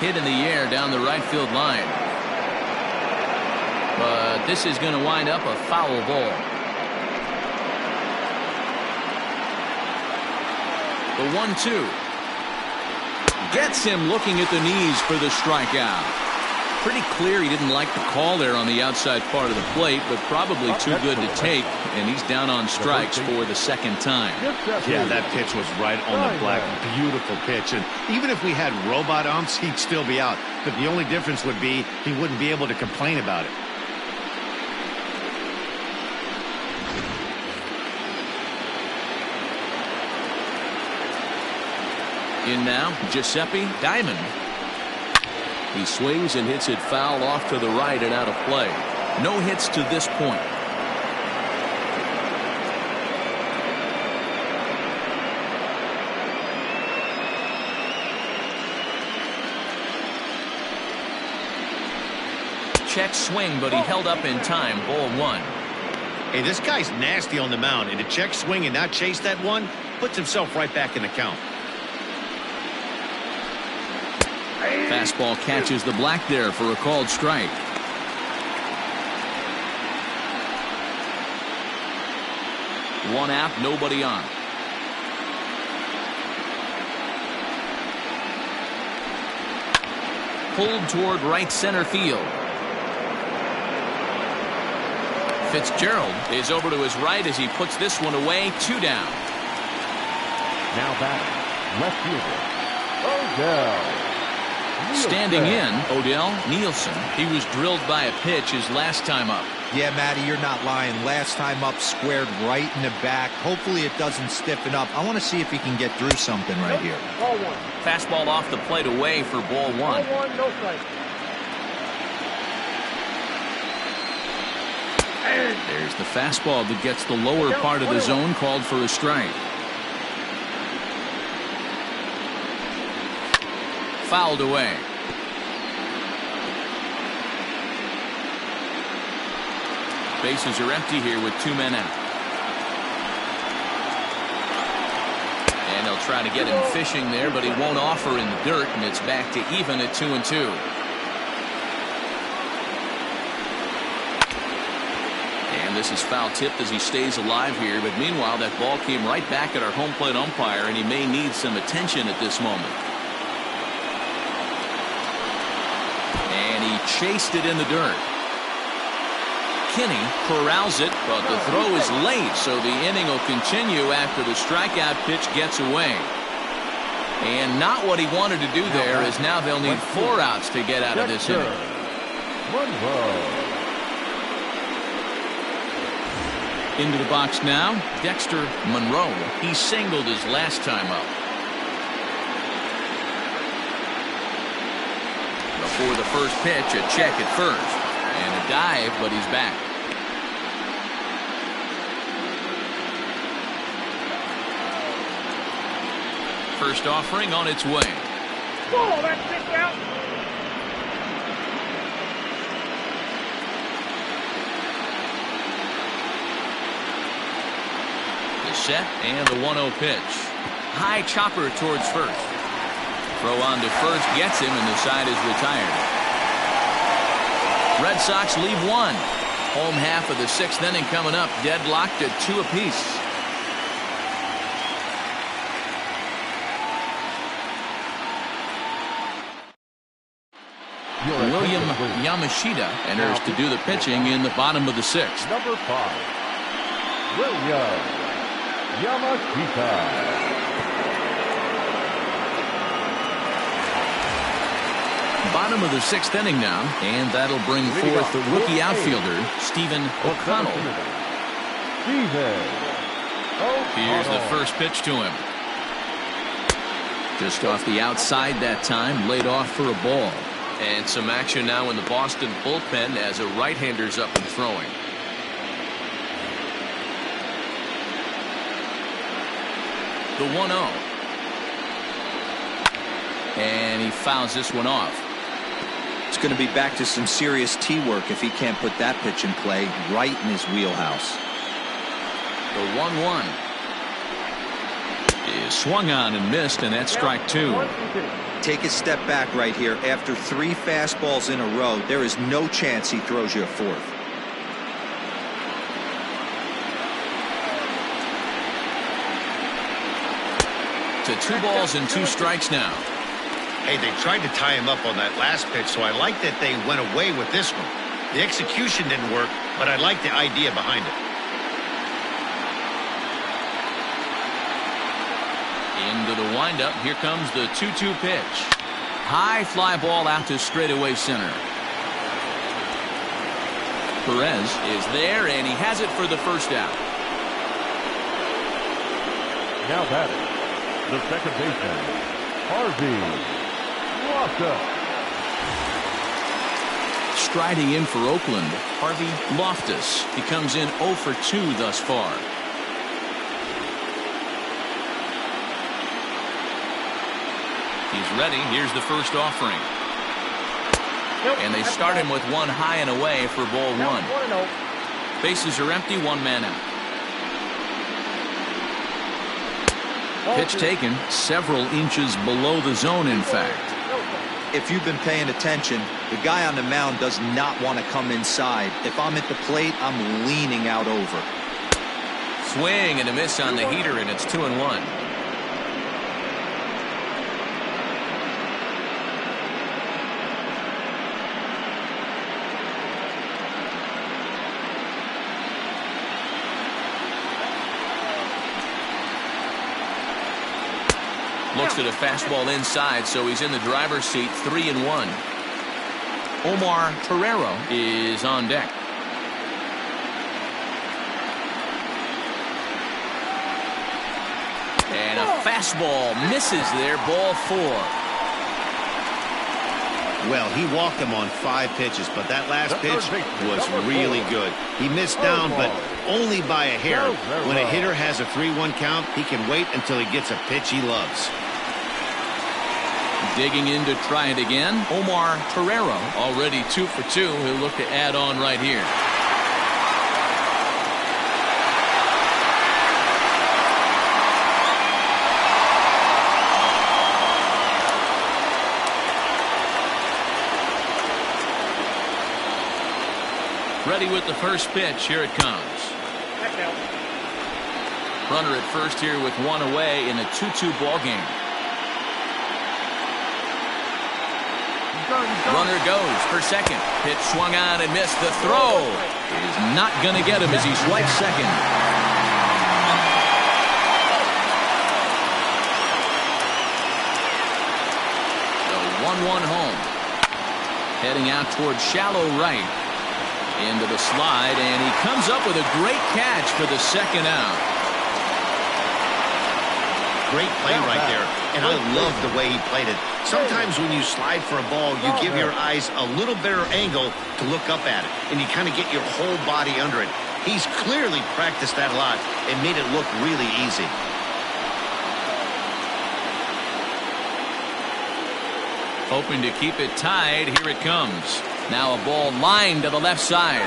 Hit in the air down the right field line. But this is going to wind up a foul ball. The 1-2. Gets him looking at the knees for the strikeout. Pretty clear he didn't like the call there on the outside part of the plate, but probably too good to take, and he's down on strikes for the 2nd time. Yeah, that pitch was right on the black. Beautiful pitch. And even if we had robot umps, he'd still be out. But the only difference would be he wouldn't be able to complain about it. In now, Giuseppe Diamond. He swings and hits it foul off to the right and out of play. No hits to this point. Check swing, but he held up in time. Ball 1. Hey, this guy's nasty on the mound, and to check swing and not chase that one puts himself right back in the count. Fastball catches the black there for a called strike. One out, nobody on. Pulled toward right center field. Fitzgerald is over to his right as he puts this one away. 2 down. Now batting, left fielder, Odell. Standing in, Odell Nielsen. He was drilled by a pitch his last time up. Yeah, Matty, you're not lying. Last time up, squared right in the back. Hopefully it doesn't stiffen up. I want to see if he can get through something right here. Ball 1. Fastball off the plate away for ball 1. Ball 1, no strike. There's the fastball that gets the lower part of the zone, called for a strike. Fouled away. Bases are empty here with 2 men out. And they'll try to get him fishing there, but he won't offer in the dirt, and it's back to even at 2-2. And this is foul tipped as he stays alive here, but meanwhile that ball came right back at our home plate umpire, and he may need some attention at this moment. And he chased it in the dirt. Kinney corrals it, but the throw is late, so the inning will continue after the strikeout pitch gets away. And not what he wanted to do there, as now they'll need 4 outs to get out of this inning. Into the box now, Dexter Monroe. He singled his last time up. Before the first pitch, a check at first. And a dive, but he's back. First offering on its way. Whoa, that's pitch out. The set and the 1-0 pitch. High chopper towards first. Throw on to first gets him, and the side is retired. Red Sox lead 1. Home half of the 6th inning coming up, deadlocked at 2 apiece. William Yamashita enters to do the pitching in the bottom of the 6th. Number 5, William Yamashita. Bottom of the 6th inning now, and that'll bring forth the rookie outfielder, Stephen O'Connell. Here's the first pitch to him. Just off the outside that time, laid off for a ball. And some action now in the Boston bullpen as a right-hander's up and throwing. The 1-0. And he fouls this one off. It's going to be back to some serious tee work if he can't put that pitch in play right in his wheelhouse. The 1-1 is swung on and missed, and that's strike 2. Take a step back right here. After 3 fastballs in a row, there is no chance he throws you a 4th. To 2 balls and 2 strikes now. Hey, they tried to tie him up on that last pitch, so I like that they went away with this one. The execution didn't work, but I like the idea behind it. Into the windup. Here comes the 2-2 pitch. High fly ball out to straightaway center. Perez is there, and he has it for the first out. Now batting, the second baseman, Harvey Loftus. Striding in for Oakland, Harvey Loftus. He comes in 0 for 2 thus far. He's ready. Here's the first offering. And they start him with one high and away for ball 1. Bases are empty, one man out. Pitch taken several inches below the zone, in fact. If you've been paying attention, the guy on the mound does not want to come inside. If I'm at the plate, I'm leaning out over. Swing and a miss on the heater, and it's 2-1. Looks at a fastball inside, so he's in the driver's seat, 3-1. Omar Ferrero is on deck. And a fastball misses there, ball 4. Well, he walked him on 5 pitches, but that last pitch was really good. He missed down, but only by a hair. When a hitter has a 3-1 count, he can wait until he gets a pitch he loves. Digging in to try it again, Omar Guerrero, already 2 for 2. He'll look to add on right here. Ready with the first pitch. Here it comes. Runner at first here with 1 away in a 2-2 ball game. Runner goes for second. Pitch swung on and missed. The throw is not going to get him as he swipes second. The 1-1 home. Heading out towards shallow right. Into the slide, and he comes up with a great catch for the second out. Great play right there, and I love the way he played it. Sometimes when you slide for a ball, you give your eyes a little better angle to look up at it, and you kind of get your whole body under it. He's clearly practiced that a lot and made it look really easy. Hoping to keep it tied. Here it comes. Now a ball lined to the left side,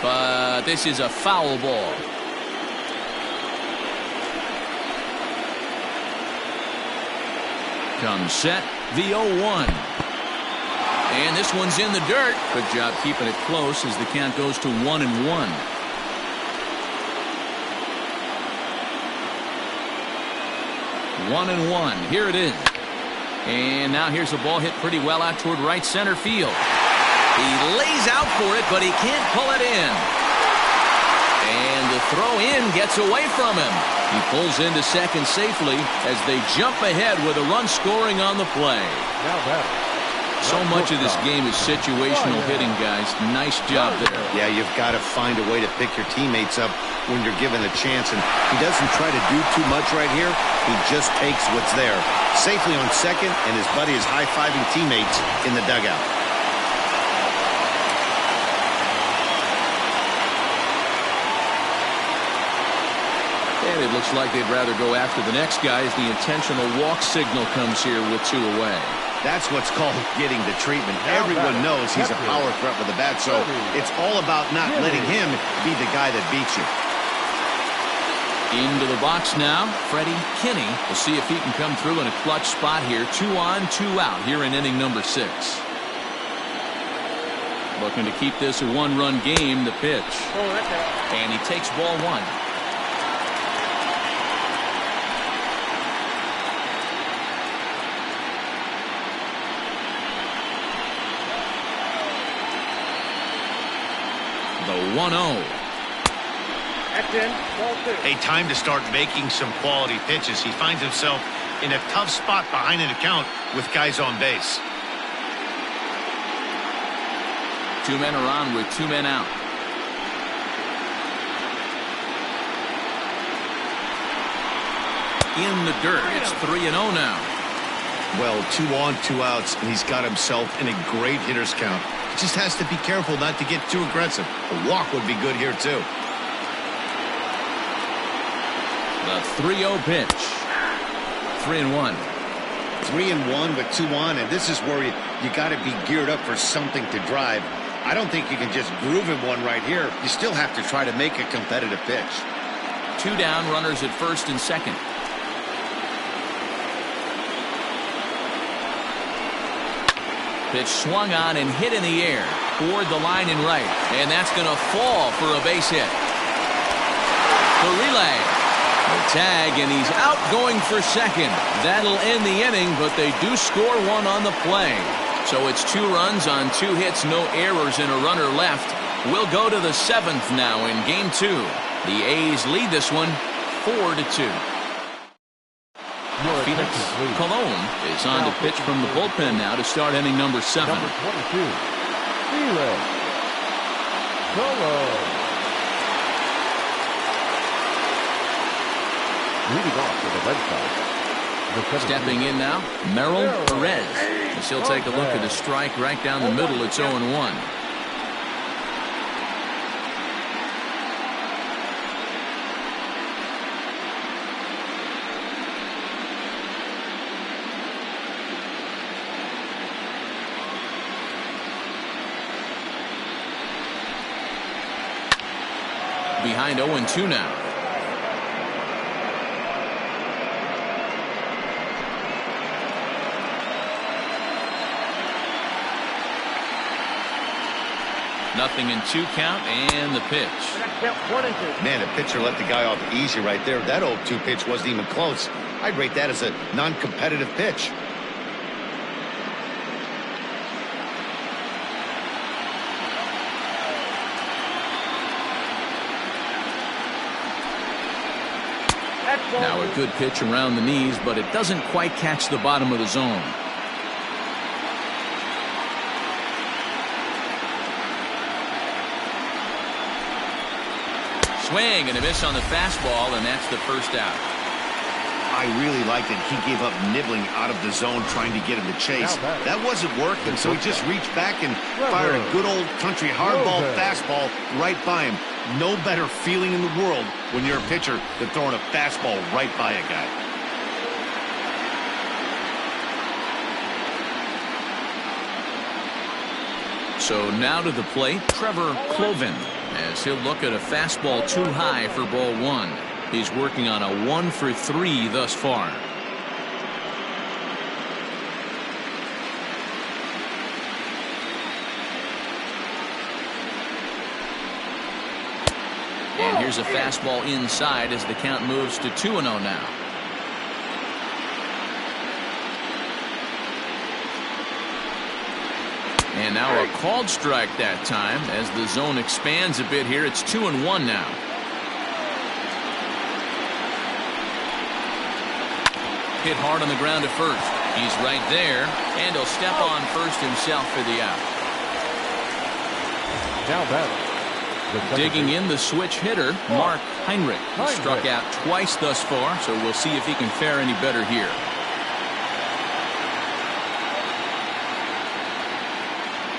but this is a foul ball. Comes set, the 0-1. And this one's in the dirt. Good job keeping it close as the count goes to 1-1. One and one. Here it is. And now here's a ball hit pretty well out toward right center field. He lays out for it, but he can't pull it in. And the throw in gets away from him. He pulls into second safely as they jump ahead with a run scoring on the play. So much of this game is situational hitting, guys. Nice job there. Yeah, you've got to find a way to pick your teammates up when you're given a chance. And he doesn't try to do too much right here. He just takes what's there. Safely on second, and his buddy is high-fiving teammates in the dugout. And it looks like they'd rather go after the next guy as the intentional walk signal comes here with 2 away. That's what's called getting the treatment. Everyone knows he's a power threat with the bat, so it's all about not letting him be the guy that beats you. Into the box now, Freddie Kinney. We'll see if he can come through in a clutch spot here. 2 on, 2 out here in inning number 6. Looking to keep this a 1-run game, the pitch. And he takes ball 1. The 1-0. That's in. Ball 2. A time to start making some quality pitches. He finds himself in a tough spot behind an account with guys on base. 2 men are on with 2 men out. In the dirt. It's 3-0 now. Well, 2 on, 2 outs, and he's got himself in a great hitter's count. He just has to be careful not to get too aggressive. A walk would be good here, too. The 3-0 pitch. 3-1. 3-1 with 2 on, and this is where you got to be geared up for something to drive. I don't think you can just groove him one right here. You still have to try to make a competitive pitch. 2 down, runners at first and second. Pitch swung on and hit in the air toward the line and right, and that's going to fall for a base hit. The relay, the tag, and he's out going for second. That'll end the inning, but they do score one on the play. So it's 2 runs on 2 hits, no errors, and a runner left. We'll go to the 7th now in game 2. The A's lead this one 4-2. Felix Colon is on to pitch from the bullpen now to start inning number 7. Number 22, Felix Colon. Leading off for the Red Sox. Stepping in now, Merrill Perez. As he'll take a look at a strike right down the middle. It's 0-1. Behind 0-2 now. Nothing in 2 count, and the pitch. Man, the pitcher let the guy off easy right there. That 0-2 pitch wasn't even close. I'd rate that as a non-competitive pitch. Now a good pitch around the knees, but it doesn't quite catch the bottom of the zone. Swing and a miss on the fastball, and that's the first out. I really liked it. He gave up nibbling out of the zone trying to get him to chase. That wasn't working, so he just reached back and fired a good old country hardball fastball right by him. No better feeling in the world when you're a pitcher than throwing a fastball right by a guy. So now to the plate, Trevor Cloven, as he'll look at a fastball too high for ball 1. He's working on a 1-for-3 thus far. And here's a fastball inside as the count moves to 2-0 now. And now a called strike that time as the zone expands a bit here. It's 2-1 now. Hit hard on the ground at first. He's right there, and he'll step on first himself for the out. Now batting. Digging in the switch hitter, Mark Heinrich. He struck out twice thus far, so we'll see if he can fare any better here.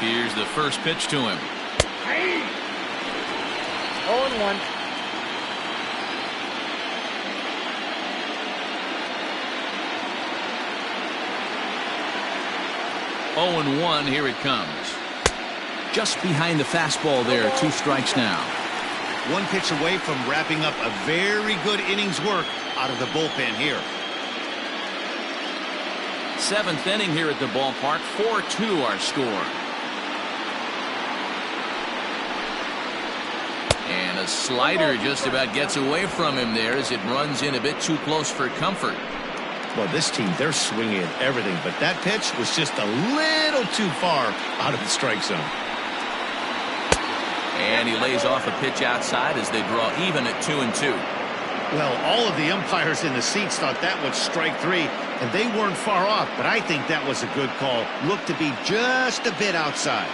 Here's the first pitch to him. 0-1. Here it comes. Just behind the fastball there. 2 strikes now. 1 pitch away from wrapping up a very good inning's work out of the bullpen here. 7th inning here at the ballpark. 4-2 our score. And a slider just about gets away from him there as it runs in a bit too close for comfort. Well, this team, they're swinging at everything, but that pitch was just a little too far out of the strike zone. And he lays off a pitch outside as they draw even at 2-2. Well, all of the umpires in the seats thought that was strike 3, and they weren't far off, but I think that was a good call. Looked to be just a bit outside.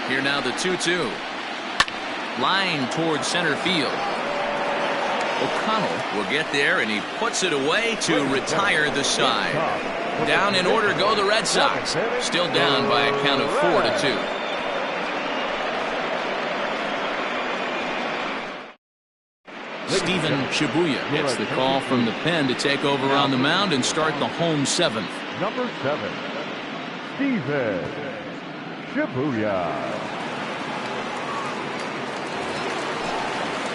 Here now the 2-2. Line towards center field. O'Connell will get there, and he puts it away to retire the side. Down in order go the Red Sox. Still down by a count of 4-2. Steven Shibuya gets the call from the pen to take over on the mound and start the home 7th. Number 7, Steven Shibuya.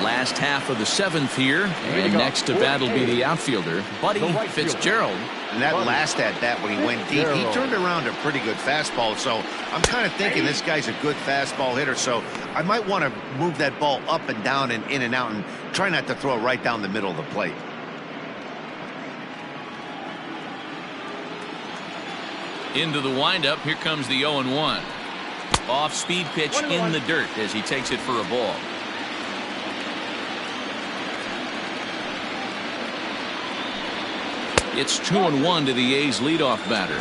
Last half of the seventh here, and next to bat will be the outfielder, Buddy Fitzgerald. And that last at bat when he went deep, he turned around a pretty good fastball. So I'm kind of thinking this guy's a good fastball hitter. So I might want to move that ball up and down and in and out and try not to throw it right down the middle of the plate. Into the windup, here comes the 0-1. Off-speed pitch in the dirt as he takes it for a ball. It's 2-1 to the A's leadoff batter.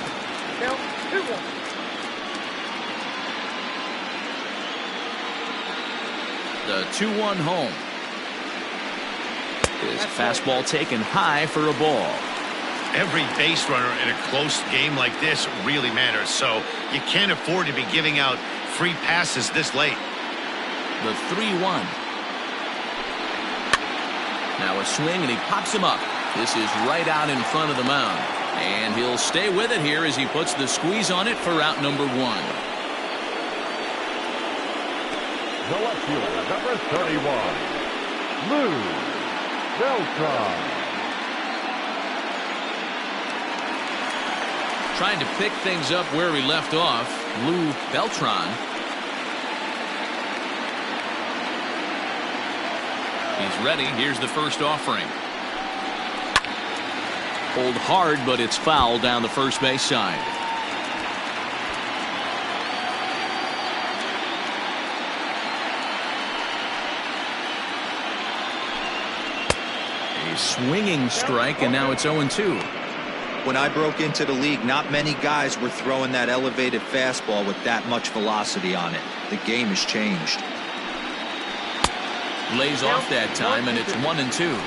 The 2-1 home. His fastball taken high for a ball. Every base runner in a close game like this really matters, so you can't afford to be giving out free passes this late. The 3-1. Now a swing, and he pops him up. This is right out in front of the mound. And he'll stay with it here as he puts the squeeze on it for out number 1. The left fielder, number 31, Lou Beltran. Trying to pick things up where he left off, Lou Beltran. He's ready. Here's the first offering. Pulled hard, but it's foul down the first base side. A swinging strike, and now it's 0-2. When I broke into the league, not many guys were throwing that elevated fastball with that much velocity on it. The game has changed. Lays off that time, and it's 1-2.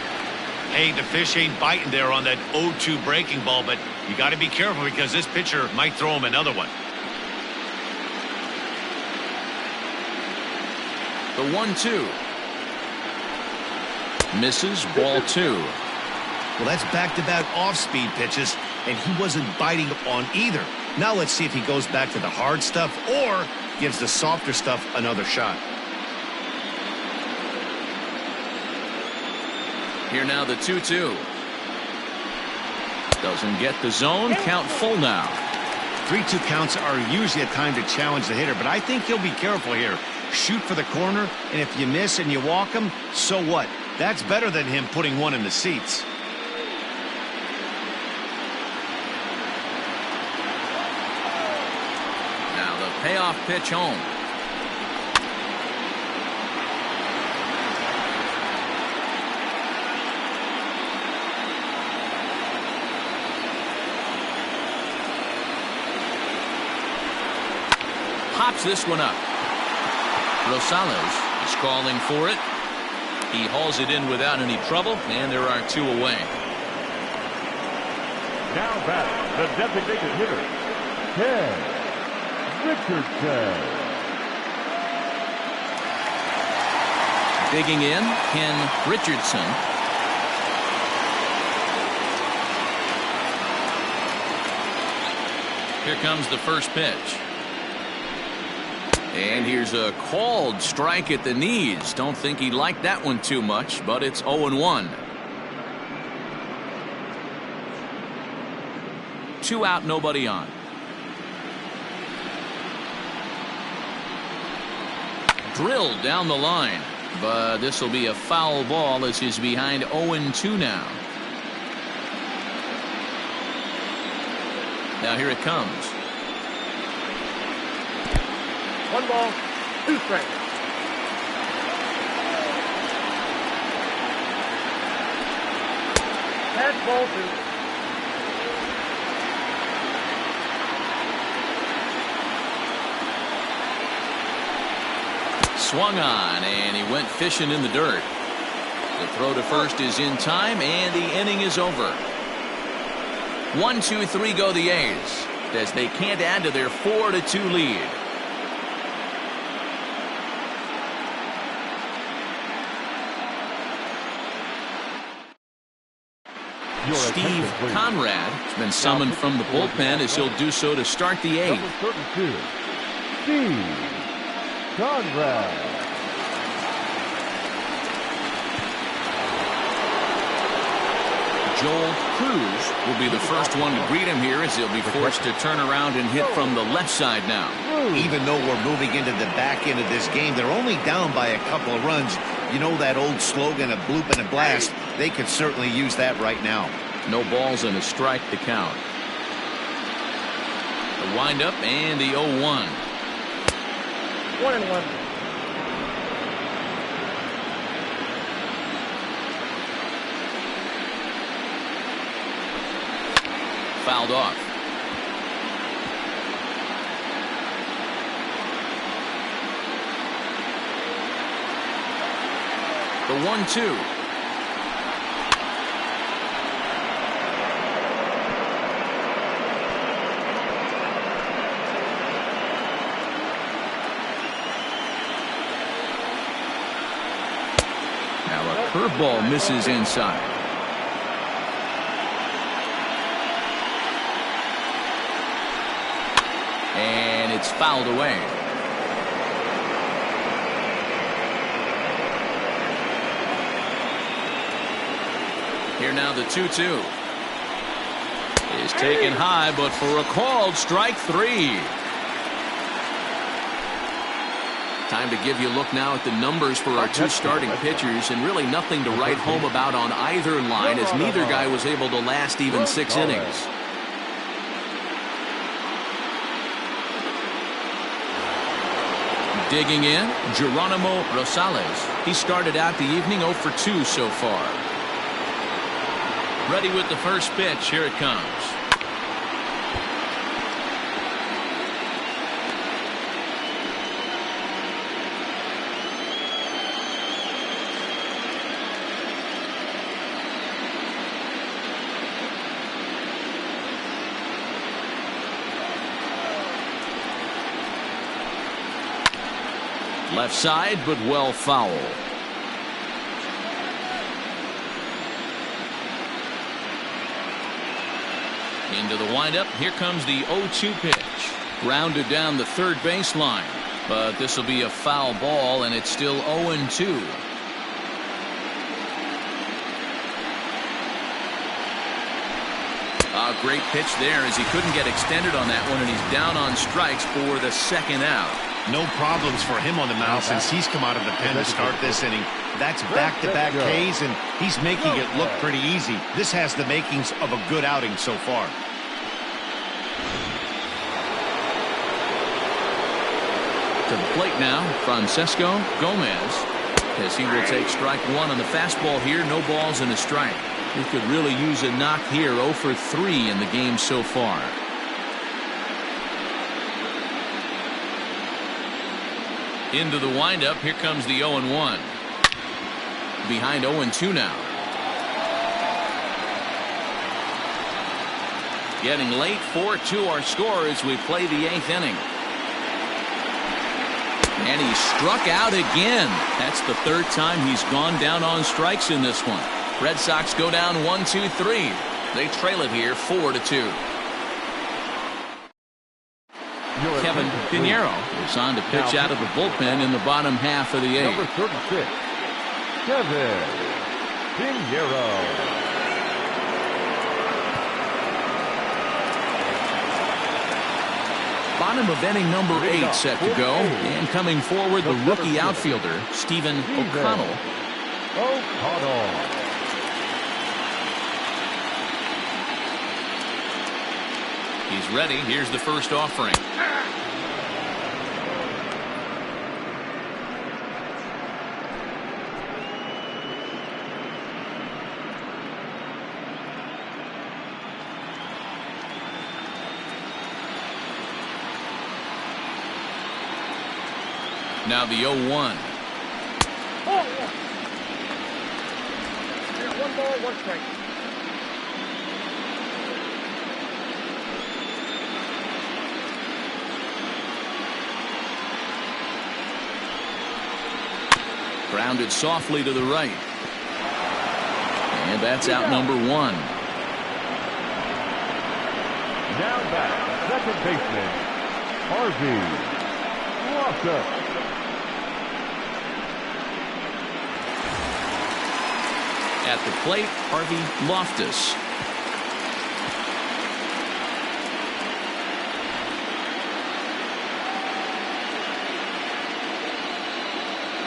Hey, the fish ain't biting there on that 0-2 breaking ball, but you got to be careful because this pitcher might throw him another one. The 1-2. Misses, ball 2. Well, that's back-to-back off-speed pitches, and he wasn't biting on either. Now let's see if he goes back to the hard stuff or gives the softer stuff another shot. Here now the 2-2. Doesn't get the zone. Count full now. 3-2 counts are usually a time to challenge the hitter, but I think he'll be careful here. Shoot for the corner, and if you miss and you walk him, so what? That's better than him putting one in the seats. Now the payoff pitch home. Pops this one up. Rosales is calling for it. He hauls it in without any trouble, and there are 2 away. Now back, the designated hitter, Ken Richardson. Digging in, Ken Richardson. Here comes the first pitch. And here's a called strike at the knees. Don't think he liked that one too much, but it's 0-1. 2 out, nobody on. Drilled down the line, but this will be a foul ball as he's behind 0-2 now. Now here it comes. 1 ball, 2 strikes. That's ball 2. Swung on, and he went fishing in the dirt. The throw to first is in time, and the inning is over. 1, 2, 3 go the A's, as they can't add to their 4-2 lead. Steve Conrad has been summoned from the bullpen as he'll do so to start the eighth. Number 32, Steve Conrad. Joel Cruz will be the first one to greet him here as he'll be forced to turn around and hit from the left side now. Even though we're moving into the back end of this game, they're only down by a couple of runs. You know that old slogan, a bloop and a blast? They could certainly use that right now. No balls and a strike to count. The windup and the 0-1. 1-1. Fouled off. The 1-2. Now a curveball misses inside. And it's fouled away. Here now the 2-2 is taken high, but for a called strike three. Time to give you a look now at the numbers for our two starting pitchers, and really nothing to write home about on either line, as neither guy was able to last even 6 innings. Digging in, Geronimo Rosales. He started out the evening 0 for 2 so far. Ready with the first pitch. Here it comes. Left side, but well foul. Into the windup. Here comes the 0-2 pitch. Grounded down the third baseline. But this will be a foul ball, and it's still 0-2. A great pitch there as he couldn't get extended on that one, and he's down on strikes for the second out. No problems for him on the mound since he's come out of the pen to start this inning. That's back-to-back Ks, and he's making it look pretty easy. This has the makings of a good outing so far. To the plate now, Francesco Gomez, as he will take strike one on the fastball here. No balls and a strike. He could really use a knock here. 0 for 3 in the game so far. Into the windup. Here comes the 0-1. Behind 0-2 now. Getting late. 4-2 our score as we play the 8th inning. And he struck out again. That's the third time he's gone down on strikes in this one. Red Sox go down 1-2-3. They trail it here 4-2. Kevin Pinheiro is on to pitch out of the bullpen in the bottom half of the 8th. Number 36, Kevin Pinheiro. Bottom of inning number 8 set to go. And coming forward, the rookie outfielder, Stephen O'Connell. He's ready. Here's the first offering. Now the 0-1. Oh, yeah. Yeah, 1 ball, 1 strike. Grounded softly to the right. And that's out number 1. Now back, second baseman, Harvey Loftus. At the plate, Harvey Loftus.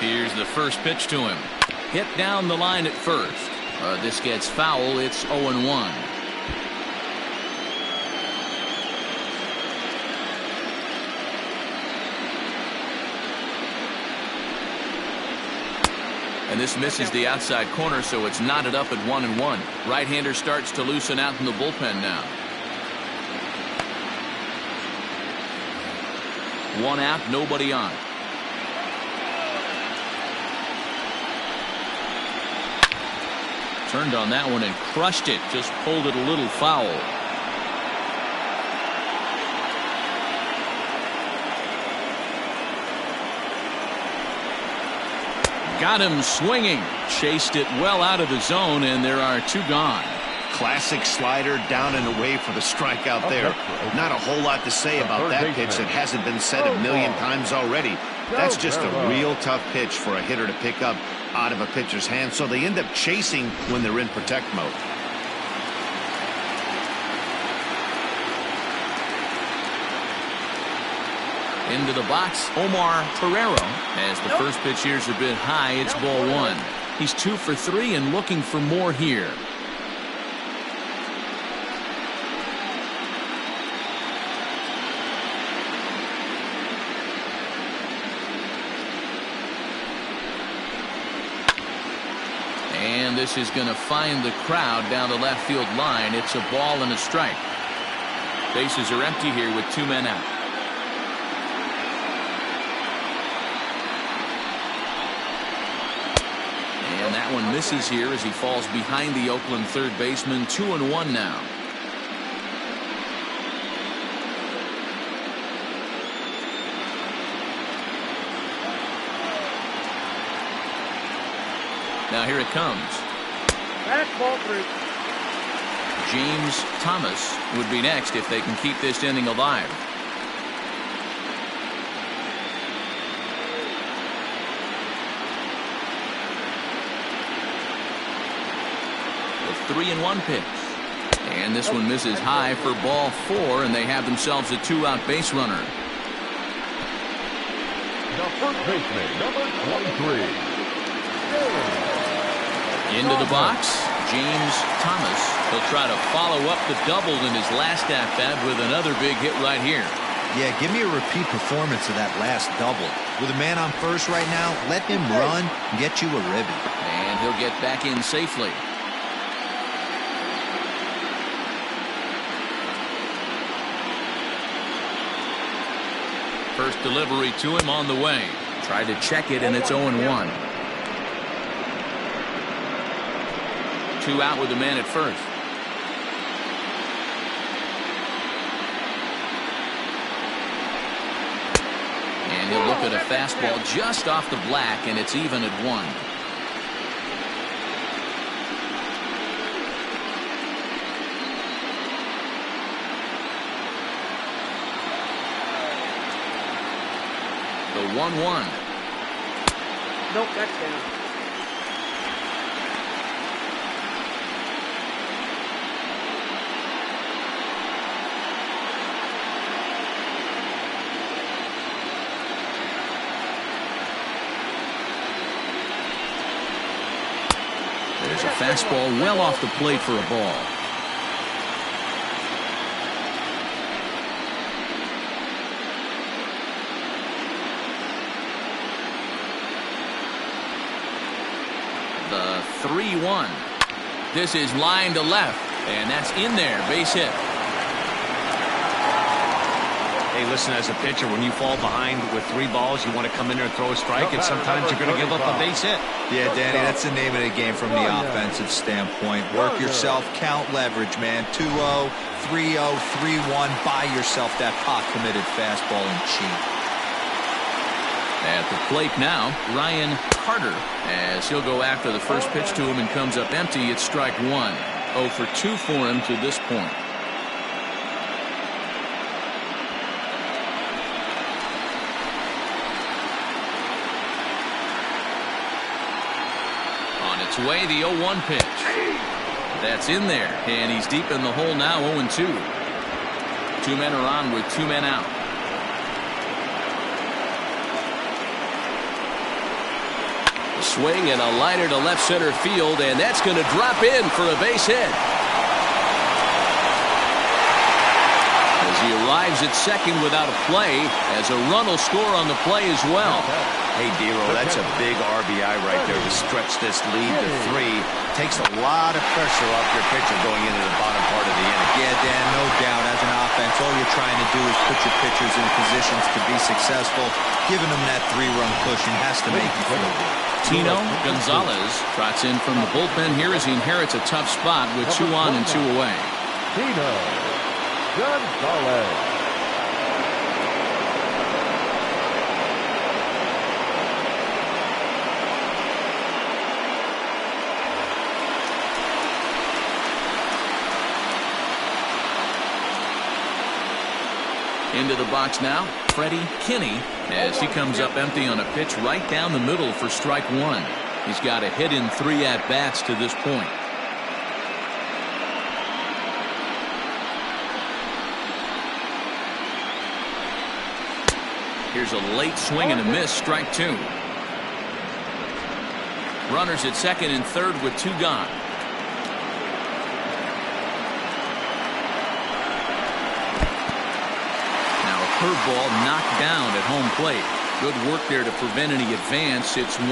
Here's the first pitch to him. Hit down the line at first. This gets foul. It's 0-1. And this misses the outside corner, so it's knotted up at 1-1. Right-hander starts to loosen out in the bullpen now. One out, nobody on. Turned on that one and crushed it. Just pulled it a little foul. Got him swinging. Chased it well out of the zone, and there are two gone. Classic slider down and away for the strikeout there. Not a whole lot to say about that pitch that hasn't been said a million times already. That's just a real tough pitch for a hitter to pick up out of a pitcher's hand, so they end up chasing when they're in protect mode. Into the box, Omar Guerrero. As the first pitch here's a bit high, it's ball one. He's 2 for 3 and looking for more here. And this is going to find the crowd down the left field line. It's a ball and a strike. Bases are empty here with 2 men out. And that one misses here as he falls behind the Oakland third baseman. 2-1 now. Now here it comes. That's ball 3. James Thomas would be next if they can keep this inning alive. The 3-1 pitch. And this one misses high for ball 4, and they have themselves a 2-out base runner. The first baseman, number 23. Into the box, James Thomas. He'll try to follow up the double in his last at-bat with another big hit right here. Yeah, give me a repeat performance of that last double. With a man on first right now, let him run and get you a ribby. And he'll get back in safely. First delivery to him on the way. Tried to check it, and it's 0-1. 2 out with the man at first. And he'll look at a fastball just off the black, and it's even at 1. The 1-1. Nope, that's down. There's a fastball well off the plate for a ball. The 3-1. This is line to left, and that's in there. Base hit. Hey, listen, as a pitcher, when you fall behind with 3 balls, you want to come in there and throw a strike, and sometimes you're going to give up a base hit. Yeah, Danny, that's the name of the game from the offensive standpoint. Work yourself, count leverage, man. 2-0, 3-0, 3-1. Buy yourself that pot-committed fastball and cheat. At the plate now, Ryan Carter, as he'll go after the first pitch to him and comes up empty. It's strike 1. 0 for 2 for him to this point. Knocks away the 0-1 pitch. That's in there, and he's deep in the hole now, 0-2. 2 men are on with 2 men out. A swing and a liner to left center field, and that's going to drop in for a base hit. As he arrives at second without a play, as a run will score on the play as well. Hey, Dero, that's a big RBI right there to stretch this lead to 3. Takes a lot of pressure off your pitcher going into the bottom part of the inning. Yeah, Dan, no doubt. As an offense, all you're trying to do is put your pitchers in positions to be successful. Giving them that 3-run cushion has to make you feel good. Tino Gonzalez trots in from the bullpen here as he inherits a tough spot with 2 on and 2 away. Tino Gonzalez. Into the box now, Freddie Kinney, as he comes up empty on a pitch right down the middle for strike 1. He's got a hit in 3 at-bats to this point. Here's a late swing and a miss, strike 2. Runners at second and third with 2 gone. Curveball knocked down at home plate. Good work there to prevent any advance. It's 1-2.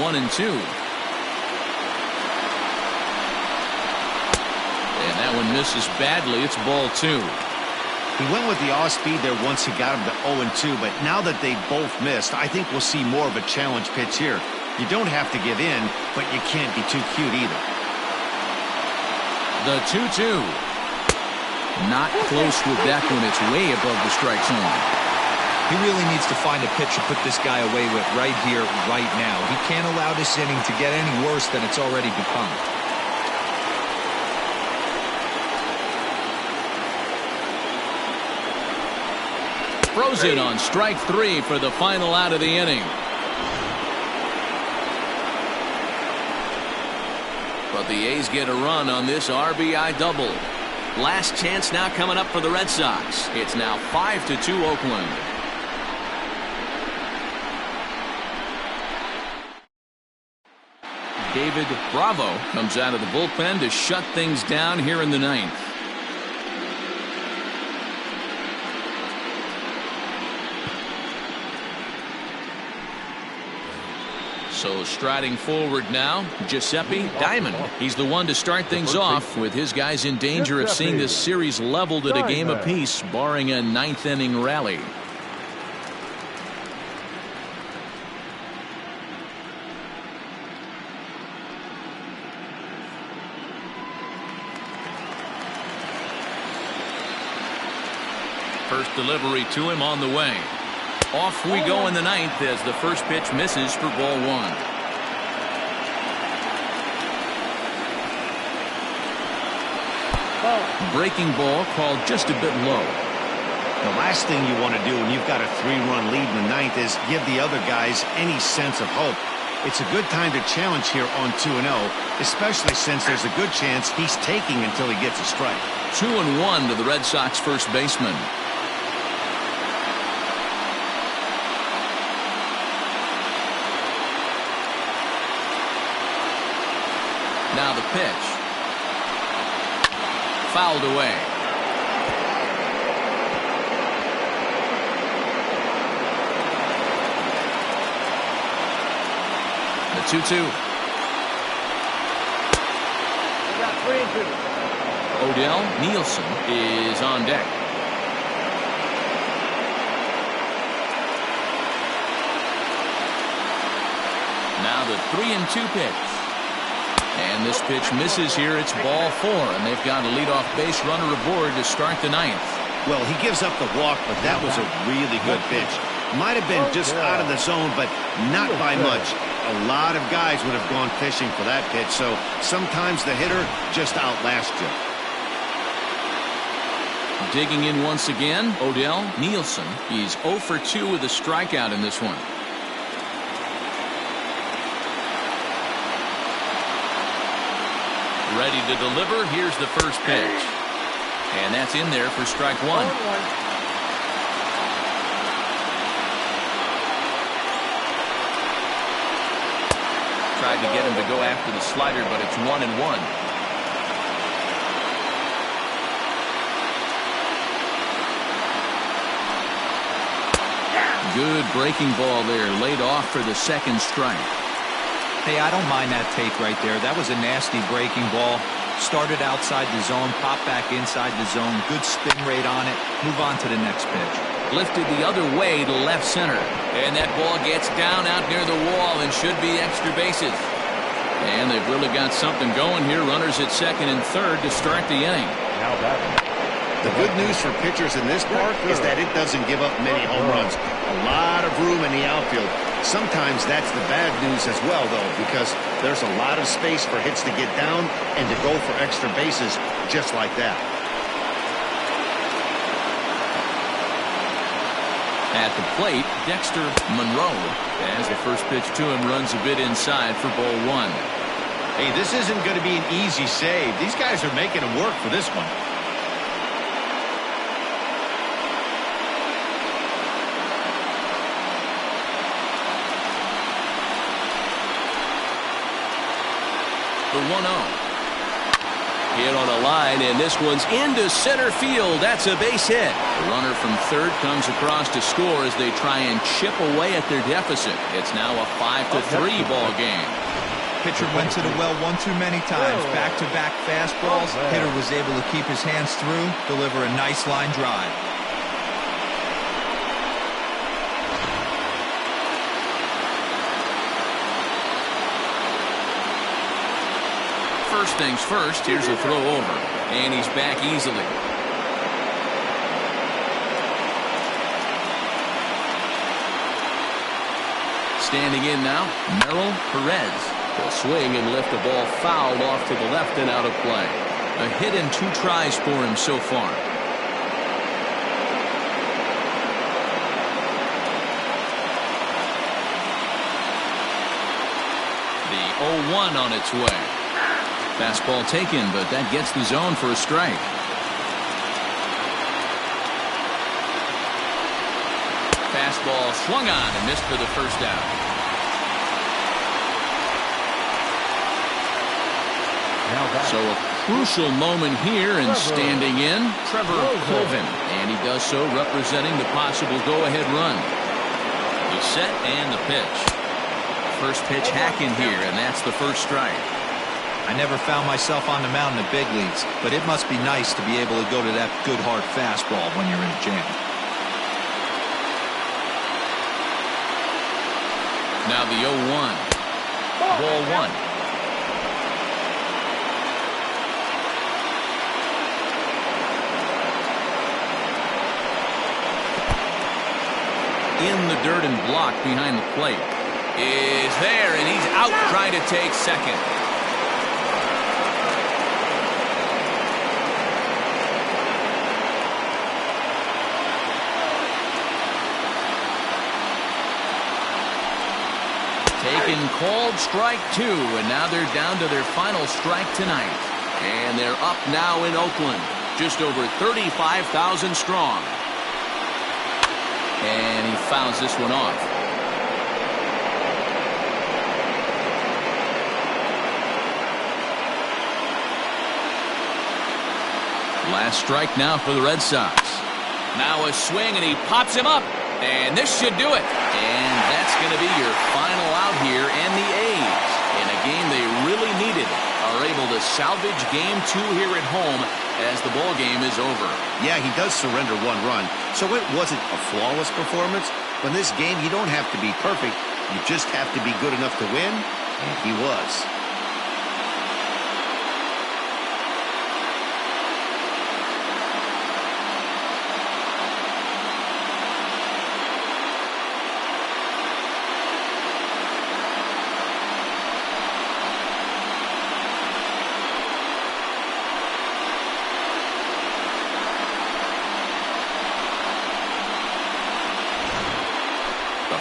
And that one misses badly. It's ball 2. He went with the off speed there once he got him to 0-2, but now that they both missed, I think we'll see more of a challenge pitch here. You don't have to give in, but you can't be too cute either. The 2-2. Not close with that one. It's way above the strike zone. He really needs to find a pitch to put this guy away with right here, right now. He can't allow this inning to get any worse than it's already become. Throws it on strike 3 for the final out of the inning. But the A's get a run on this RBI double. Last chance now coming up for the Red Sox. It's now 5-2 Oakland. David Bravo comes out of the bullpen to shut things down here in the 9th. So striding forward now, Giuseppe Diamond. He's the one to start things off with his guys in danger of seeing this series leveled at a game apiece, barring a 9th inning rally. First delivery to him on the way. Off we go in the 9th as the first pitch misses for ball 1. Breaking ball called just a bit low. The last thing you want to do when you've got a 3-run lead in the 9th is give the other guys any sense of hope. It's a good time to challenge here on 2-0, especially since there's a good chance he's taking until he gets a strike. 2-1 to the Red Sox first baseman. Now the pitch. Fouled away. The 2-2. We got 3-2. Odell Nielsen is on deck. Now the 3-2 pitch. And this pitch misses here. It's ball 4, and they've got a leadoff base runner aboard to start the 9th. Well, he gives up the walk, but that was a really good pitch. Might have been just out of the zone, but not by much. A lot of guys would have gone fishing for that pitch, so sometimes the hitter just outlasts you. Digging in once again, Odell Nielsen. He's 0 for 2 with a strikeout in this one. Ready to deliver. Here's the first pitch. And that's in there for strike one. Tried to get him to go after the slider, but it's 1-1. Good breaking ball there, laid off for the second strike. Hey, I don't mind that take right there. That was a nasty breaking ball. Started outside the zone, popped back inside the zone. Good spin rate on it. Move on to the next pitch. Lifted the other way to left center. And that ball gets down out near the wall and should be extra bases. And they've really got something going here. Runners at second and third to start the inning. Now batting. The good news for pitchers in this park is that it doesn't give up many home runs. A lot of room in the outfield. Sometimes that's the bad news as well, though, because there's a lot of space for hits to get down and to go for extra bases just like that. At the plate, Dexter Monroe, as the first pitch to him runs a bit inside for ball one. Hey, this isn't going to be an easy save. These guys are making them work for this one. The 1-0. Hit on a line, and this one's into center field. That's a base hit. The runner from third comes across to score as they try and chip away at their deficit. It's now a 5-3 ball game. Pitcher went to the well one too many times. Back-to-back fastballs. Hitter was able to keep his hands through, deliver a nice line drive. First things first, here's a throw over, and he's back easily. Standing in now, Omar Guerrero will swing and lift the ball fouled off to the left and out of play. A hit in 2 tries for him so far. The 0-1 on its way. Fastball taken, but that gets the zone for a strike. Fastball swung on and missed for the first out. So a crucial moment here, and standing in, Trevor Colvin. And he does so representing the possible go-ahead run. The set and the pitch. First pitch hacking here, and that's the first strike. I never found myself on the mound in the big leagues, but it must be nice to be able to go to that good hard fastball when you're in a jam. Now the 0-1. Ball one. In the dirt and blocked behind the plate. Is there, and he's out trying to take second. Taken called strike 2, and now they're down to their final strike tonight. And they're up now in Oakland, just over 35,000 strong. And he fouls this one off. Last strike now for the Red Sox. Now a swing, and he pops him up. And this should do it. And that's going to be your final out here. And the A's, in a game they really needed, are able to salvage game 2 here at home as the ball game is over. Yeah, he does surrender 1 run, so it wasn't a flawless performance. But in this game, you don't have to be perfect. You just have to be good enough to win, and he was.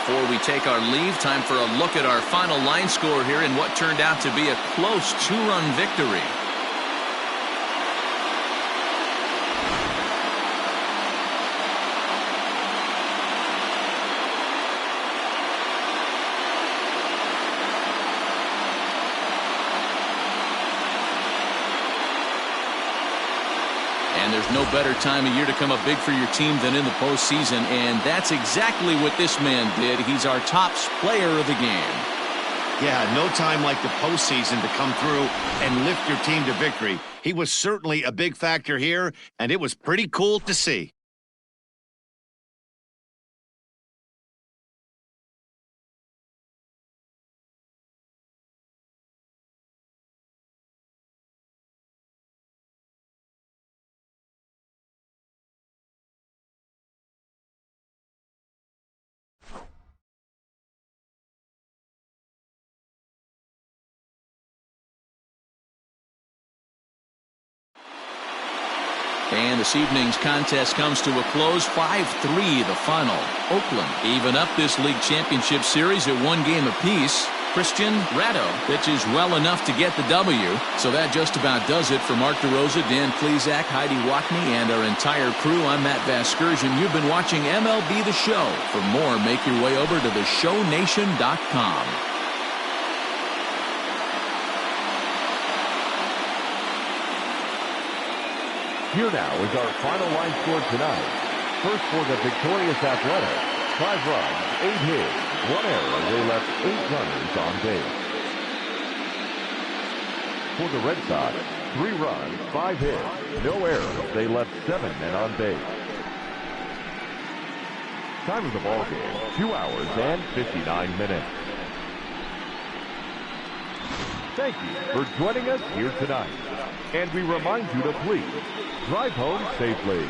Before we take our leave, time for a look at our final line score here in what turned out to be a close 2-run victory. And there's no better time of year to come up big for your team than in the postseason, and that's exactly what this man did. He's our top player of the game. Yeah, no time like the postseason to come through and lift your team to victory. He was certainly a big factor here, and it was pretty cool to see. And this evening's contest comes to a close, 5-3 the final. Oakland even up this league championship series at 1 game apiece. Christian Ratto pitches well enough to get the W. So that just about does it for Mark DeRosa, Dan Plesac, Heidi Watney, and our entire crew. I'm Matt Vasgersian. You've been watching MLB The Show. For more, make your way over to theshownation.com. Here now is our final line score tonight. First for the victorious Athletics, 5 runs, 8 hits, 1 error. They left 8 runners on base. For the Red Sox, 3 runs, 5 hits, no errors. They left 7 men on base. Time of the ball game, 2 hours and 59 minutes. Thank you for joining us here tonight. And we remind you to please drive home safely.